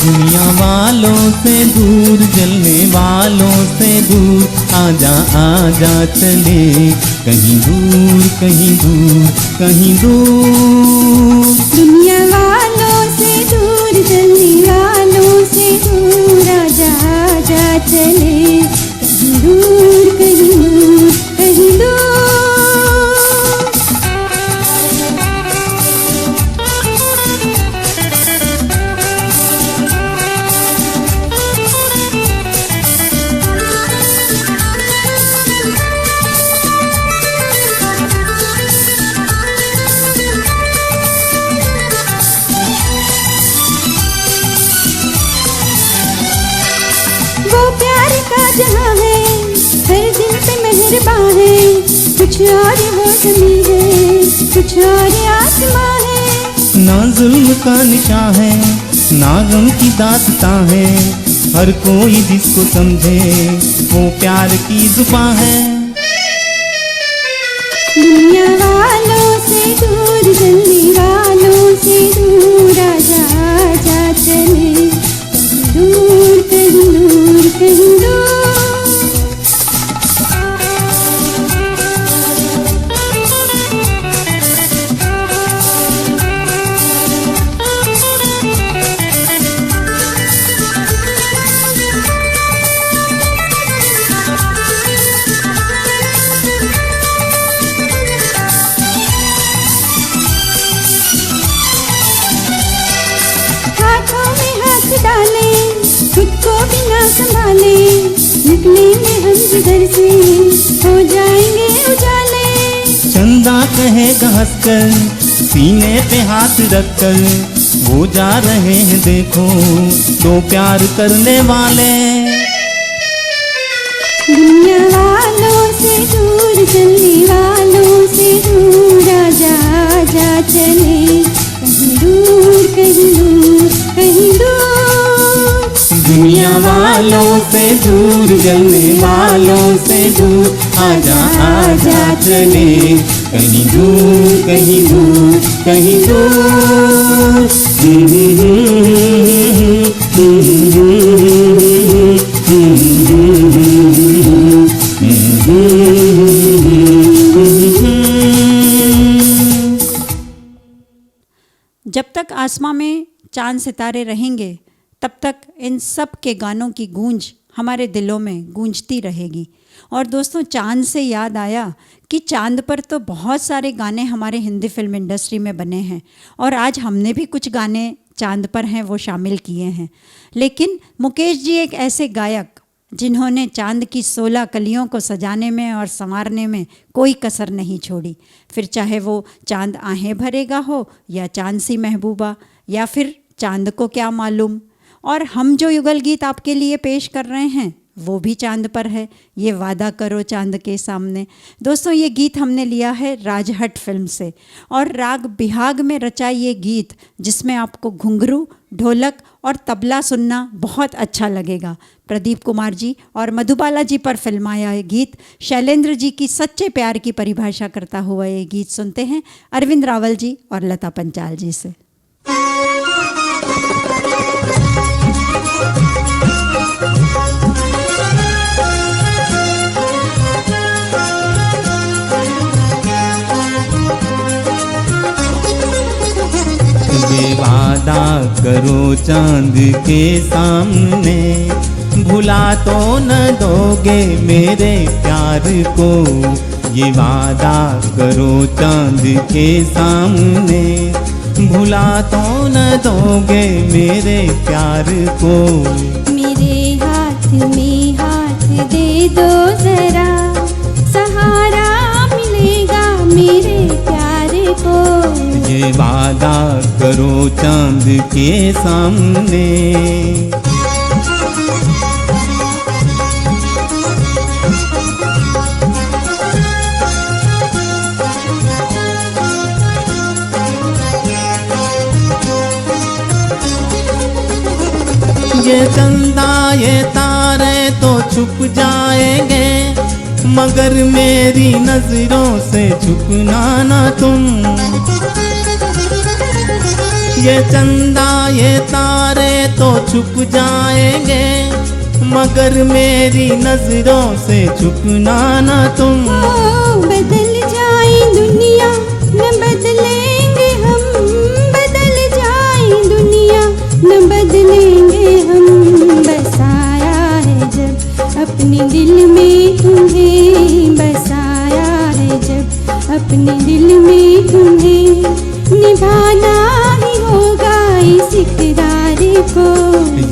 दुनिया वालों से दूर, जलने वालों से दूर, आजा आजा चले कहीं दूर, कहीं दूर, कहीं दूर। दुनिया वालों से दूर, जलने वालों से दूर, आजा आजा चले कहीं दूर, कहीं दूर, कहीं दूर। जहाँ है हर दिन पे मेहरबान है, कुछ और वो जमी है, कुछ और आसमां है। ना जुल्म का निशान है, ना गम की दास्तां है, हर कोई जिसको समझे वो प्यार की जुबां है। दुनिया वालों से दूर, जलने वालों से दूर, आजा आजा चले कहीं दूर, कहीं दूर, कहीं दूर। डाले खुद को बिना संभाले, निकलेंगे हम जिधर से हो जाएंगे उजाले। चंदा कहेगा हंसकर, सीने पे हाथ रखकर, वो जा रहे हैं देखो दो प्यार करने वाले। दुनिया वालों से दूर, जलने वालों से दूर, आजा आजा चले कहीं दूर, कहीं दूर, कहीं दूर। दुनिया वालों से दूर, जलने वालों से दूर, आजा आजा चले कहीं दूर, कहीं दूर, कहीं दूर। जब तक आसमां में चांद सितारे रहेंगे तब तक इन सब के गानों की गूंज हमारे दिलों में गूंजती रहेगी। और दोस्तों, चांद से याद आया कि चांद पर तो बहुत सारे गाने हमारे हिंदी फिल्म इंडस्ट्री में बने हैं और आज हमने भी कुछ गाने चांद पर हैं वो शामिल किए हैं। लेकिन मुकेश जी एक ऐसे गायक जिन्होंने चांद की 16 कलियों को सजाने में और संवारने में कोई कसर नहीं छोड़ी। फिर चाहे वो चांद आहें भरेगा हो या चांद सी महबूबा या फिर चांद को क्या मालूम। और हम जो युगल गीत आपके लिए पेश कर रहे हैं वो भी चांद पर है, ये वादा करो चांद के सामने। दोस्तों ये गीत हमने लिया है राजहट फिल्म से और राग बिहाग में रचा ये गीत जिसमें आपको घुंघरू, ढोलक और तबला सुनना बहुत अच्छा लगेगा। प्रदीप कुमार जी और मधुबाला जी पर फिल्माया ये गीत, शैलेंद्र जी की सच्चे प्यार की परिभाषा करता हुआ ये गीत सुनते हैं अरविंद रावल जी और लता पंचाल जी से। ये वादा करो चांद के सामने, भुला तो न दोगे मेरे प्यार को। ये वादा करो चांद के सामने, भुला तो न दोगे मेरे प्यार को। मेरे हाथ में हाथ दे दो जरा, सहारा मिलेगा मेरे प्यार को। ये वादा करो चांद के सामने। ये चंदा ये तारे तो छुप जाएंगे, मगर मेरी नजरों से छुपना ना तुम। ये चंदा ये तारे तो छुप जाएंगे, मगर मेरी नजरों से छुपना ना तुम। बदल जाए दुनिया न बदलेंगे हम, बदल जाए दुनिया न बदलेंगे हम। बसाया है जब अपने दिल में तुम्हें, बसाया है जब अपने दिल में तुम्हें, निभाना ही होगा इस इक़रार को।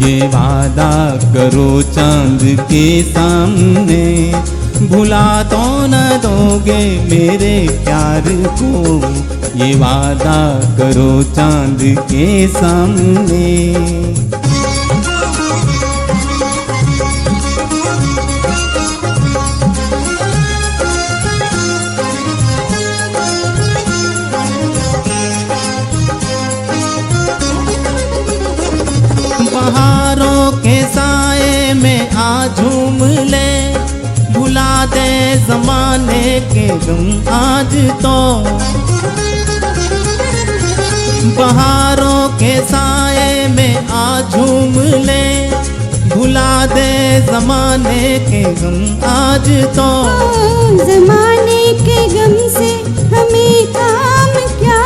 ये वादा करो चांद के सामने, भुला तो न दोगे मेरे प्यार को। ये वादा करो चांद के सामने। बहारों के साए में आ झूम ले, भुला दे जमाने के गम आज तो। बहारों के साए में आ झूम ले, भुला दे जमाने के गम आज तो। जमाने के गम से हमें काम क्या,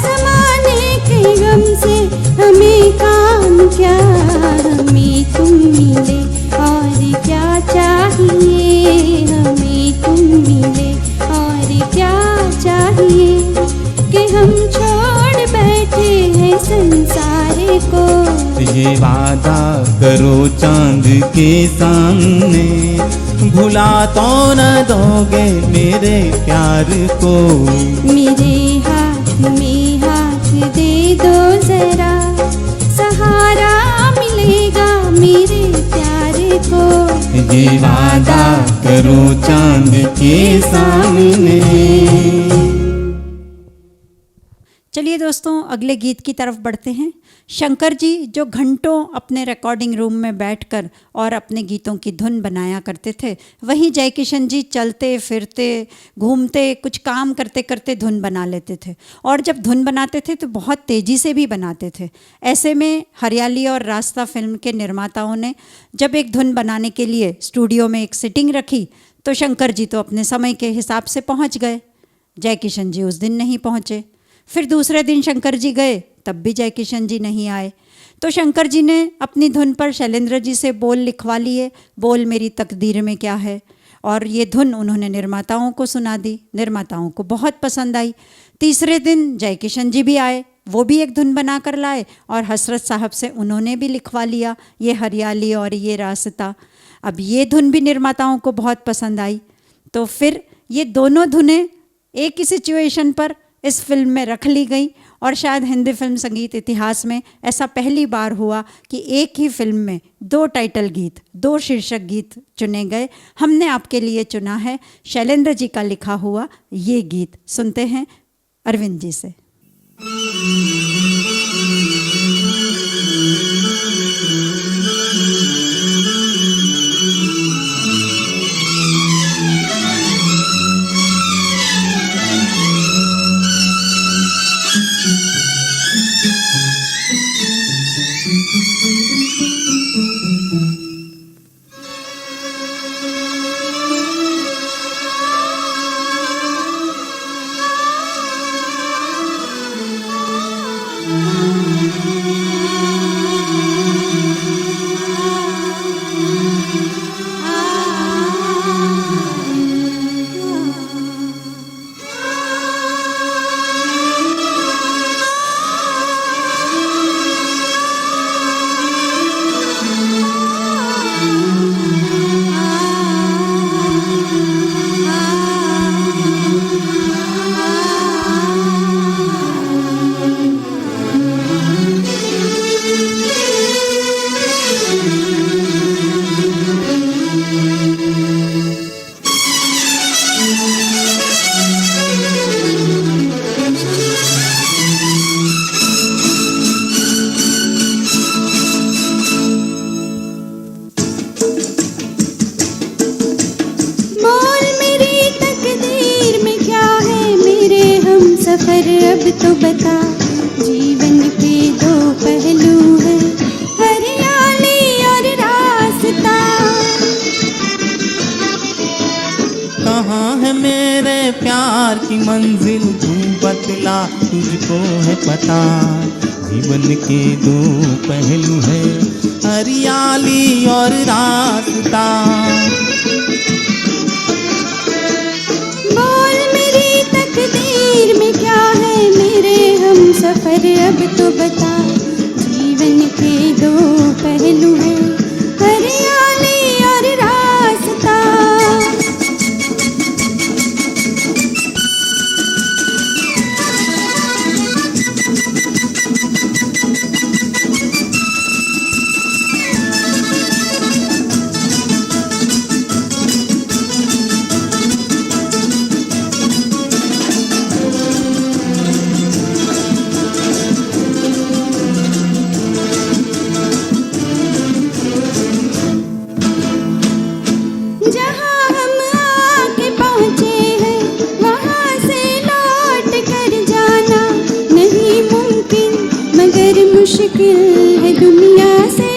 जमाने के गम से हमें काम क्या। हमें तुम मिले और क्या चाहिए, हमें तुम मिले और क्या चाहिए, कि हम छोड़ बैठे हैं संसार को। ये वादा करो चांद के सामने, भुला तो न दोगे मेरे प्यार को। मेरे हाथ में हाथ दे दो जरा, सहारा मिलेगा मेरे प्यार को। ये वादा करो चांद के सामने। चलिए दोस्तों अगले गीत की तरफ बढ़ते हैं। शंकर जी जो घंटों अपने रिकॉर्डिंग रूम में बैठकर और अपने गीतों की धुन बनाया करते थे, वहीं जयकिशन जी चलते फिरते घूमते कुछ काम करते करते धुन बना लेते थे। और जब धुन बनाते थे तो बहुत तेज़ी से भी बनाते थे। ऐसे में हरियाली और रास्ता फिल्म के निर्माताओं ने जब एक धुन बनाने के लिए स्टूडियो में एक सिटिंग रखी तो शंकर जी तो अपने समय के हिसाब से पहुंच गए, जयकिशन जी उस दिन नहीं पहुँचे। फिर दूसरे दिन शंकर जी गए, तब भी जयकिशन जी नहीं आए। तो शंकर जी ने अपनी धुन पर शैलेंद्र जी से बोल लिखवा लिए, बोल मेरी तकदीर में क्या है। और ये धुन उन्होंने निर्माताओं को सुना दी, निर्माताओं को बहुत पसंद आई। तीसरे दिन जयकिशन जी भी आए, वो भी एक धुन बना कर लाए और हसरत साहब से उन्होंने भी लिखवा लिया ये हरियाली और ये रास्ता। अब ये धुन भी निर्माताओं को बहुत पसंद आई। तो फिर ये दोनों धुनें एक ही सिचुएशन पर इस फिल्म में रख ली गई और शायद हिंदी फिल्म संगीत इतिहास में ऐसा पहली बार हुआ कि एक ही फिल्म में 2 टाइटल गीत, 2 शीर्षक गीत चुने गए। हमने आपके लिए चुना है शैलेंद्र जी का लिखा हुआ ये गीत। सुनते हैं अरविंद जी से। सफर अब तो बता, जीवन के 2 पहलू है, हरियाली और रास्ता। कहाँ है मेरे प्यार की मंजिल, तू बतला तुझको है पता। जीवन के 2 पहलू है, हरियाली और रास्ता। बोल मेरी तकदीर में क्या है, मेरे हम सफर अब तो बता। जीवन के 2 पहलू है, हरियाली और रास्ता। मुश्किल है दुनिया से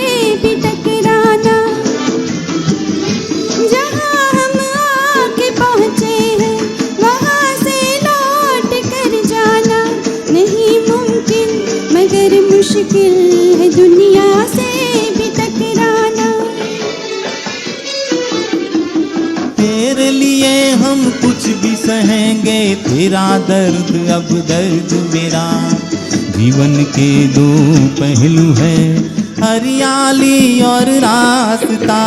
भी टकराना। जहाँ हम आके पहुँचे हैं, वहाँ से लौट कर जाना नहीं मुमकिन, मगर मुश्किल है दुनिया से भी टकराना। तेरे लिए हम कुछ भी सहेंगे, तेरा दर्द अब दर्द मेरा। जीवन के 2 पहलू है, हरियाली और रास्ता।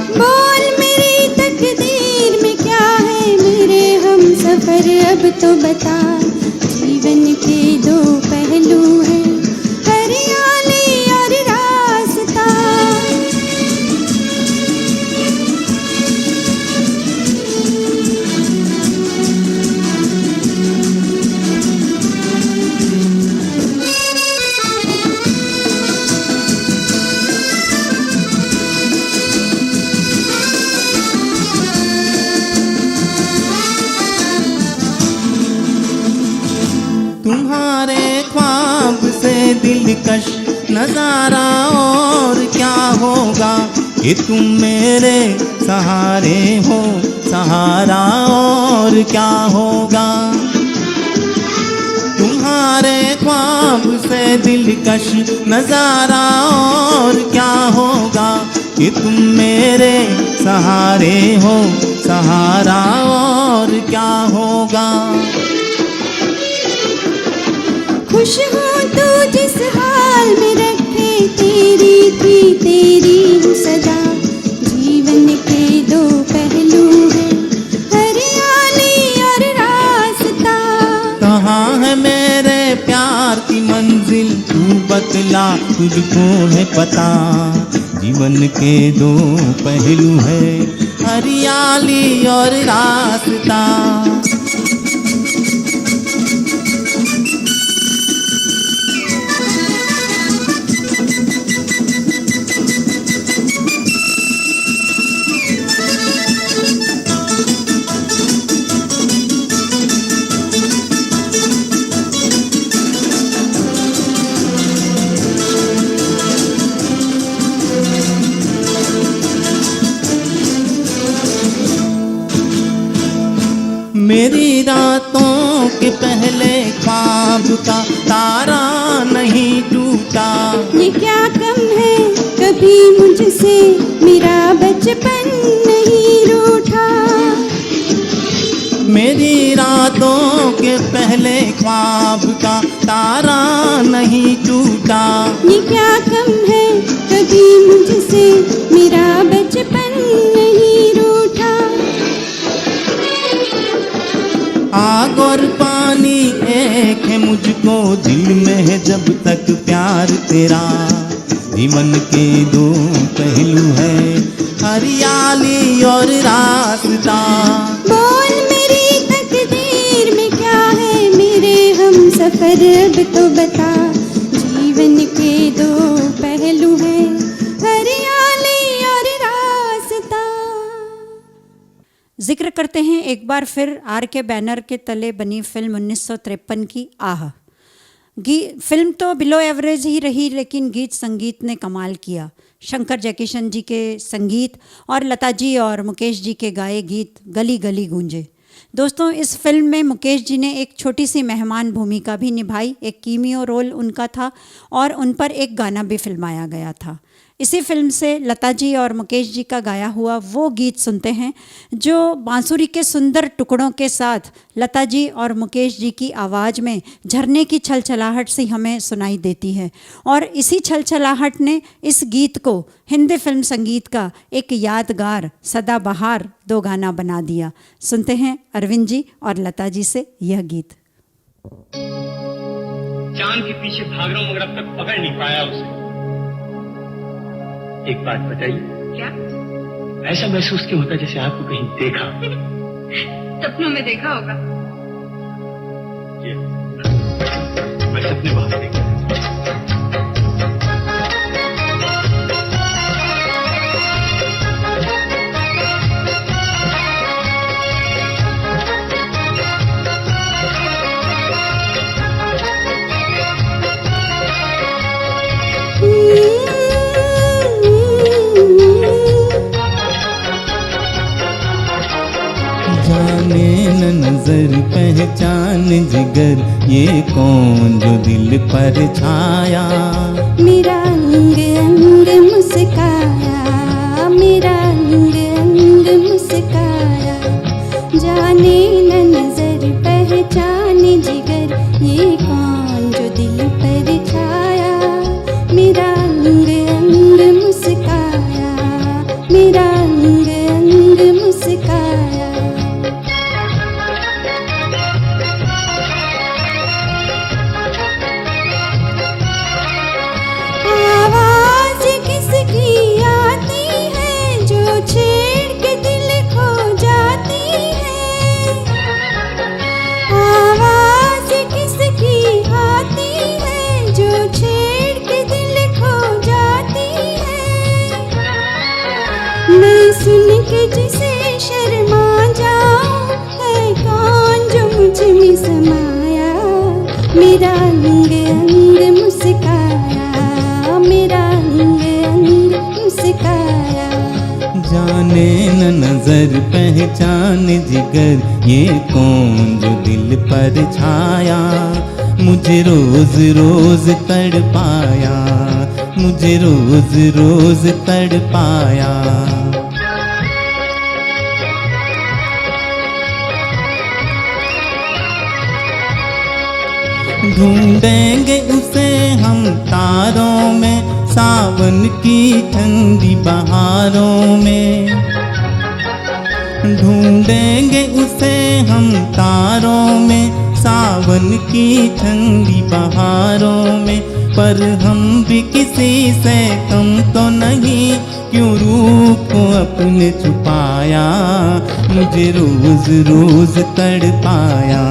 बोल मेरी तकदीर में क्या है, मेरे हम सफर अब तो बता। जीवन के 2 पहलू है, हरियाली और रास्ता। तुम्हारे ख्वाब से दिलकश नजारा और क्या होगा, कि तुम मेरे सहारे हो, सहारा और क्या होगा। तुम्हारे ख्वाब से दिलकश नजारा और क्या होगा, कि तुम मेरे सहारे हो, सहारा और क्या होगा। खुश हूँ तू जिस हाल में रखे, तेरी थी तेरी हूँ सदा। जीवन के 2 पहलू है, हरियाली और रास्ता। कहाँ है मेरे प्यार की तुझको है पता, जीवन के दो पहलू है, हरियाली और रास्ता। मेरी रातों के पहले ख्वाब का तारा नहीं टूटा, ये क्या कम है कभी मुझसे मेरा बचपन नहीं रूठा। मेरी रातों के पहले ख्वाब का तारा नहीं टूटा, ये क्या कम है कभी मुझसे मेरा बचपन नहीं रूठा। आग और पानी एक है मुझको दिल में है जब तक प्यार तेरा, जीवन के दो पहलू है, हरियाली और रास्ता। बोल मेरी तकदीर में क्या है मेरे हम सफर अब तो बता, जीवन के दो पहलू है, हरियाली और रास्ता। जिक्र करते हैं एक बार फिर आर के बैनर के तले बनी फिल्म 1953 की आह। फिल्म तो बिलो एवरेज ही रही, लेकिन गीत संगीत ने कमाल किया। शंकर जयकिशन जी के संगीत और लता जी और मुकेश जी के गाए गीत गली गली गूंजे। दोस्तों, इस फिल्म में मुकेश जी ने एक छोटी सी मेहमान भूमिका भी निभाई, एक कीमियो रोल उनका था और उन पर एक गाना भी फिल्माया गया था। इसी फिल्म से लता जी और मुकेश जी का गाया हुआ वो गीत सुनते हैं जो बांसुरी के सुंदर टुकड़ों के साथ लता जी और मुकेश जी की आवाज़ में झरने की छलछलाहट सी हमें सुनाई देती है। और इसी छलछलाहट ने इस गीत को हिंदी फिल्म संगीत का एक यादगार सदाबहार दो गाना बना दिया। सुनते हैं अरविंद जी और लता जी से यह गीत। चांद के पीछे भाग रहा हूं मगर अब तक पकड़ नहीं पाया उसे। एक बात बताइए, क्या? ऐसा महसूस क्यों होता जैसे आपको कहीं देखा? सपनों में देखा होगा। मैं सपने बहुत देखा। जाने न नजर पहचान जिगर, ये कौन जो दिल पर छाया। मेरा अंग अंग मुस्काया, मेरा अंग अंग मुस्काया, जाने न नजर पहचान जिगर, ये कौन जो दिल पर छाया। मेरा अंग अंग मुस्काया, मेरा अंग अंग मुस्काया। आवाज किसकी आती है जो छेड़ के दिल खो जाती है। आवाज किसकी आती है जो छेड़ के दिल खो जाती है। मैं सुन के जिसे शर्मा जाऊं, है कौन जो मुझ में समाया। मेरा अंग अंग मुस्काया, मेरा अंग अंग मुस्काया। जाने न नजर पहचान जिगर, ये कौन जो दिल पर छाया। मुझे रोज रोज तड़पाया, मुझे रोज रोज तड़पाया। ढूंढेंगे उसे हम तारों में, सावन की ठंडी बहारों में। ढूंढेंगे उसे हम तारों में, सावन की ठंडी बहारों में। पर हम भी किसी से कम तो नहीं, क्यों रूप को अपने छुपाया, मुझे रोज रोज तड़पाया,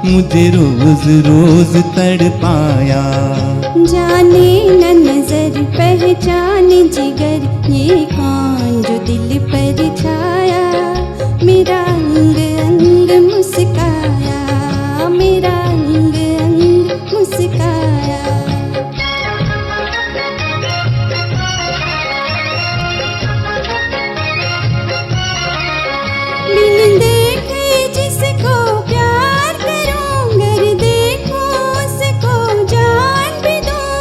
मुझे रोज रोज तड़पाया। जाने न नजर पहचान जिगर, ये कौन जो दिल पर छाया, मेरा अंग अंग मुस्काया, मेरा अंग अंग मुस्काया। बिन देखे जिसको प्यार करूं, गर देखो उसको जान भी दूं।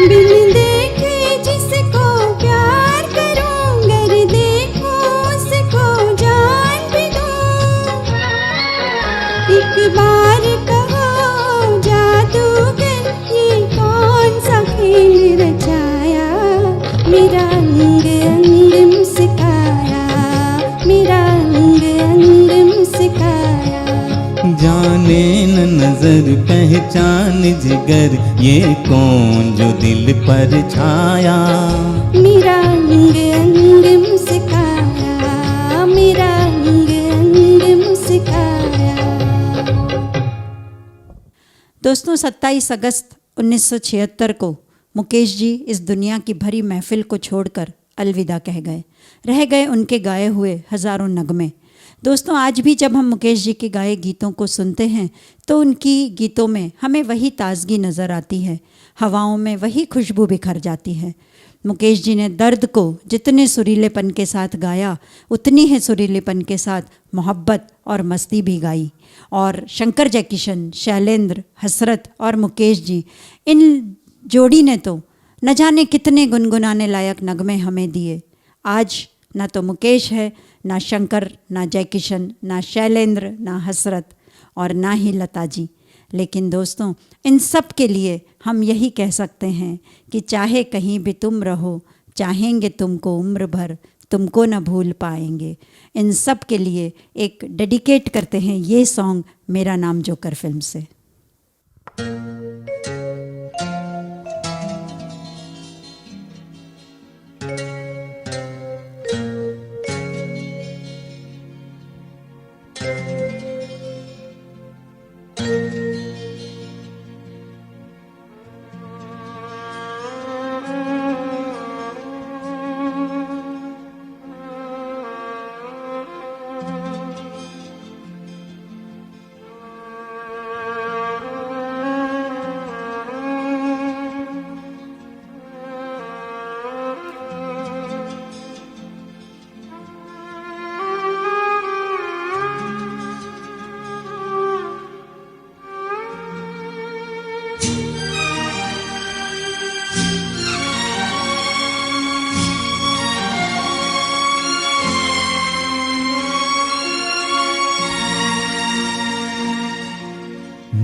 बिन देखे जिसको प्यार करूं, गर देखो उसको जान भी दूं। एक बार कहो जादूगर, ये कौन सा खेल रचाया, मेरा अंग अंग मुस्काया, मेरा अंग अंग मुस्काया। जाने न नजर पहचान जिगर, ये कौन जो दिल पर छाया, मेरा अंग अंग मुस्काया, मेरा अंग अंग मुस्काया। दोस्तों 27 अगस्त 1976 को मुकेश जी इस दुनिया की भरी महफिल को छोड़कर अलविदा कह गए। रह गए उनके गाए हुए हज़ारों नगमे। दोस्तों आज भी जब हम मुकेश जी के गाए गीतों को सुनते हैं तो उनकी गीतों में हमें वही ताजगी नज़र आती है, हवाओं में वही खुशबू बिखर जाती है। मुकेश जी ने दर्द को जितने सुरीलेपन के साथ गाया, उतनी ही सुरीलेपन के साथ मोहब्बत और मस्ती भी गाई। और शंकर जयकिशन, शैलेंद्र, हसरत और मुकेश जी, इन जोड़ी ने तो न जाने कितने गुनगुनाने लायक नगमे हमें दिए। आज ना तो मुकेश है, ना शंकर, ना जयकिशन, ना शैलेंद्र, ना हसरत और ना ही लता जी। लेकिन दोस्तों इन सब के लिए हम यही कह सकते हैं कि चाहे कहीं भी तुम रहो, चाहेंगे तुमको उम्र भर, तुमको न भूल पाएंगे। इन सब के लिए एक डेडिकेट करते हैं ये सॉन्ग मेरा नाम जोकर फिल्म से।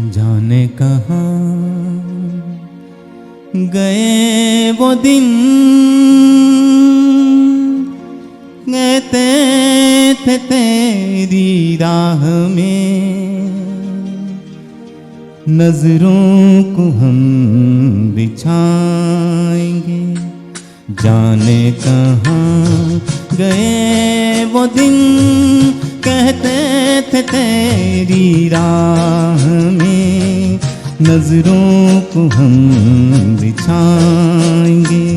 जाने कहाँ गए वो दिन, कहते थे तेरी राह में नजरों को हम बिछाएंगे। जाने कहाँ गए वो दिन, कहते थे तेरी राह में नजरों को हम बिछाएंगे।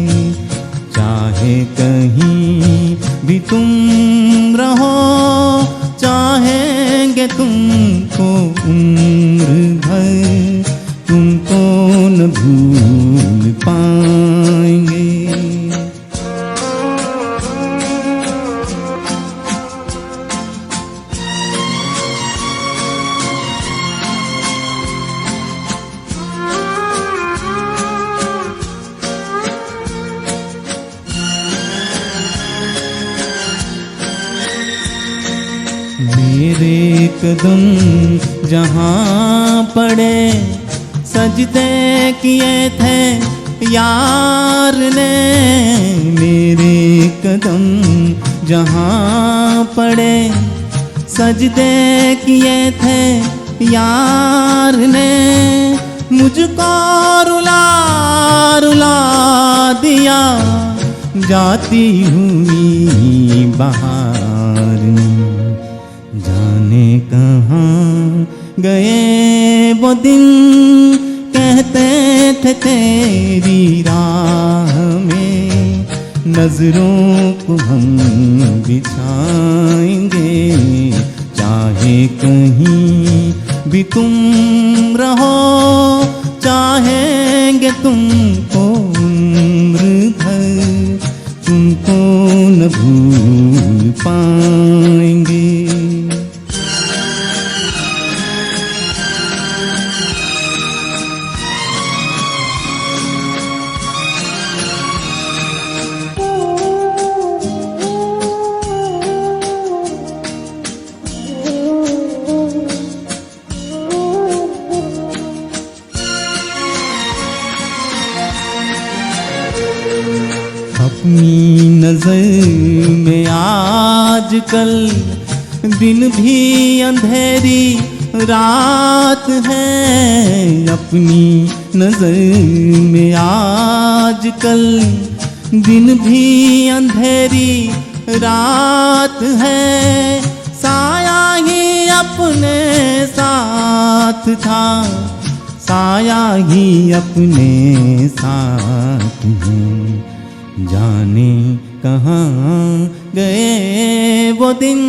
चाहे कहीं भी तुम रहो, चाहेंगे तुमको उम्र भर, तुमको न भूल पाएंगे। मेरे कदम जहाँ पड़े, सजदे किए थे यार ने। मेरे कदम जहाँ पड़े, सजदे किए थे यार ने। मुझको रुला रुला दिया जाती हुई बहार। जाने कहाँ गए वो दिन कहते थे तेरी राह में नजरों को हम बिछाएंगे। चाहे कहीं भी तुम रहो चाहेंगे तुमको उम्र भर, तुमको न भूल पाएंगे। अपनी नजर में आजकल दिन भी अंधेरी रात है। अपनी नजर में आजकल दिन भी अंधेरी रात है। साया ही अपने साथ था, साया ही अपने साथ है। जाने कहाँ गए वो दिन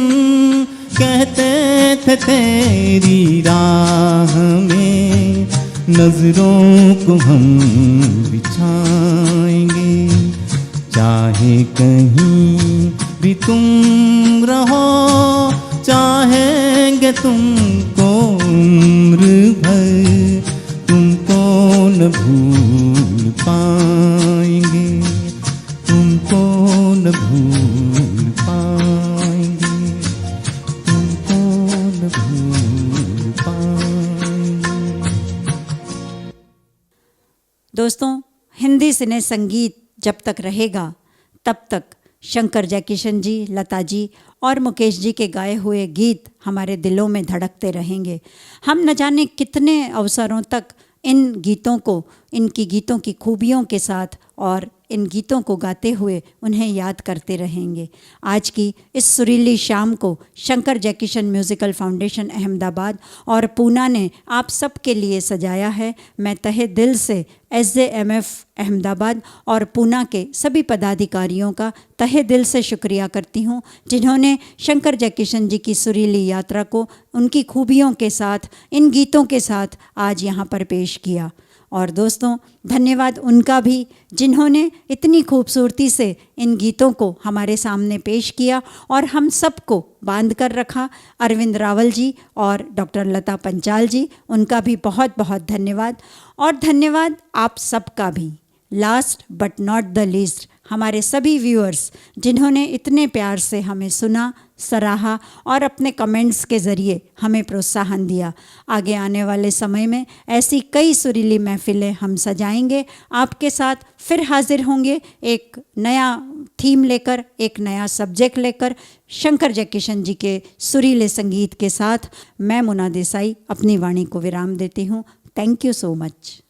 कहते थे तेरी राह में नजरों को हम बिछाएंगे। चाहे कहीं भी तुम रहो चाहेंगे तुमको उम्र भर, तुमको न भूल पाएंगे, तुमको न भूल पाएंगे, तुमको न भूल पाएंगे। दोस्तों, हिंदी सिने संगीत जब तक रहेगा तब तक शंकर जयकिशन जी, लता जी और मुकेश जी के गाए हुए गीत हमारे दिलों में धड़कते रहेंगे। हम न जाने कितने अवसरों तक इन गीतों को, इनकी गीतों की खूबियों के साथ और इन गीतों को गाते हुए उन्हें याद करते रहेंगे। आज की इस सुरीली शाम को शंकर जयकिशन म्यूज़िकल फाउंडेशन अहमदाबाद और पूना ने आप सब के लिए सजाया है। मैं तहे दिल से SJMF अहमदाबाद और पूना के सभी पदाधिकारियों का तहे दिल से शुक्रिया करती हूँ, जिन्होंने शंकर जयकिशन जी की सुरीली यात्रा को उनकी खूबियों के साथ, इन गीतों के साथ आज यहाँ पर पेश किया। और दोस्तों, धन्यवाद उनका भी जिन्होंने इतनी खूबसूरती से इन गीतों को हमारे सामने पेश किया और हम सबको बांध कर रखा। अरविंद रावल जी और डॉक्टर लता पंचाल जी, उनका भी बहुत बहुत धन्यवाद। और धन्यवाद आप सबका भी। Last but not the least, हमारे सभी व्यूअर्स जिन्होंने इतने प्यार से हमें सुना, सराहा और अपने कमेंट्स के ज़रिए हमें प्रोत्साहन दिया। आगे आने वाले समय में ऐसी कई सुरीली महफिलें हम सजाएंगे, आपके साथ फिर हाजिर होंगे एक नया थीम लेकर, एक नया सब्जेक्ट लेकर, शंकर जयकिशन जी के सुरीले संगीत के साथ। मैं मुना देसाई अपनी वाणी को विराम देती हूँ। Thank you so much.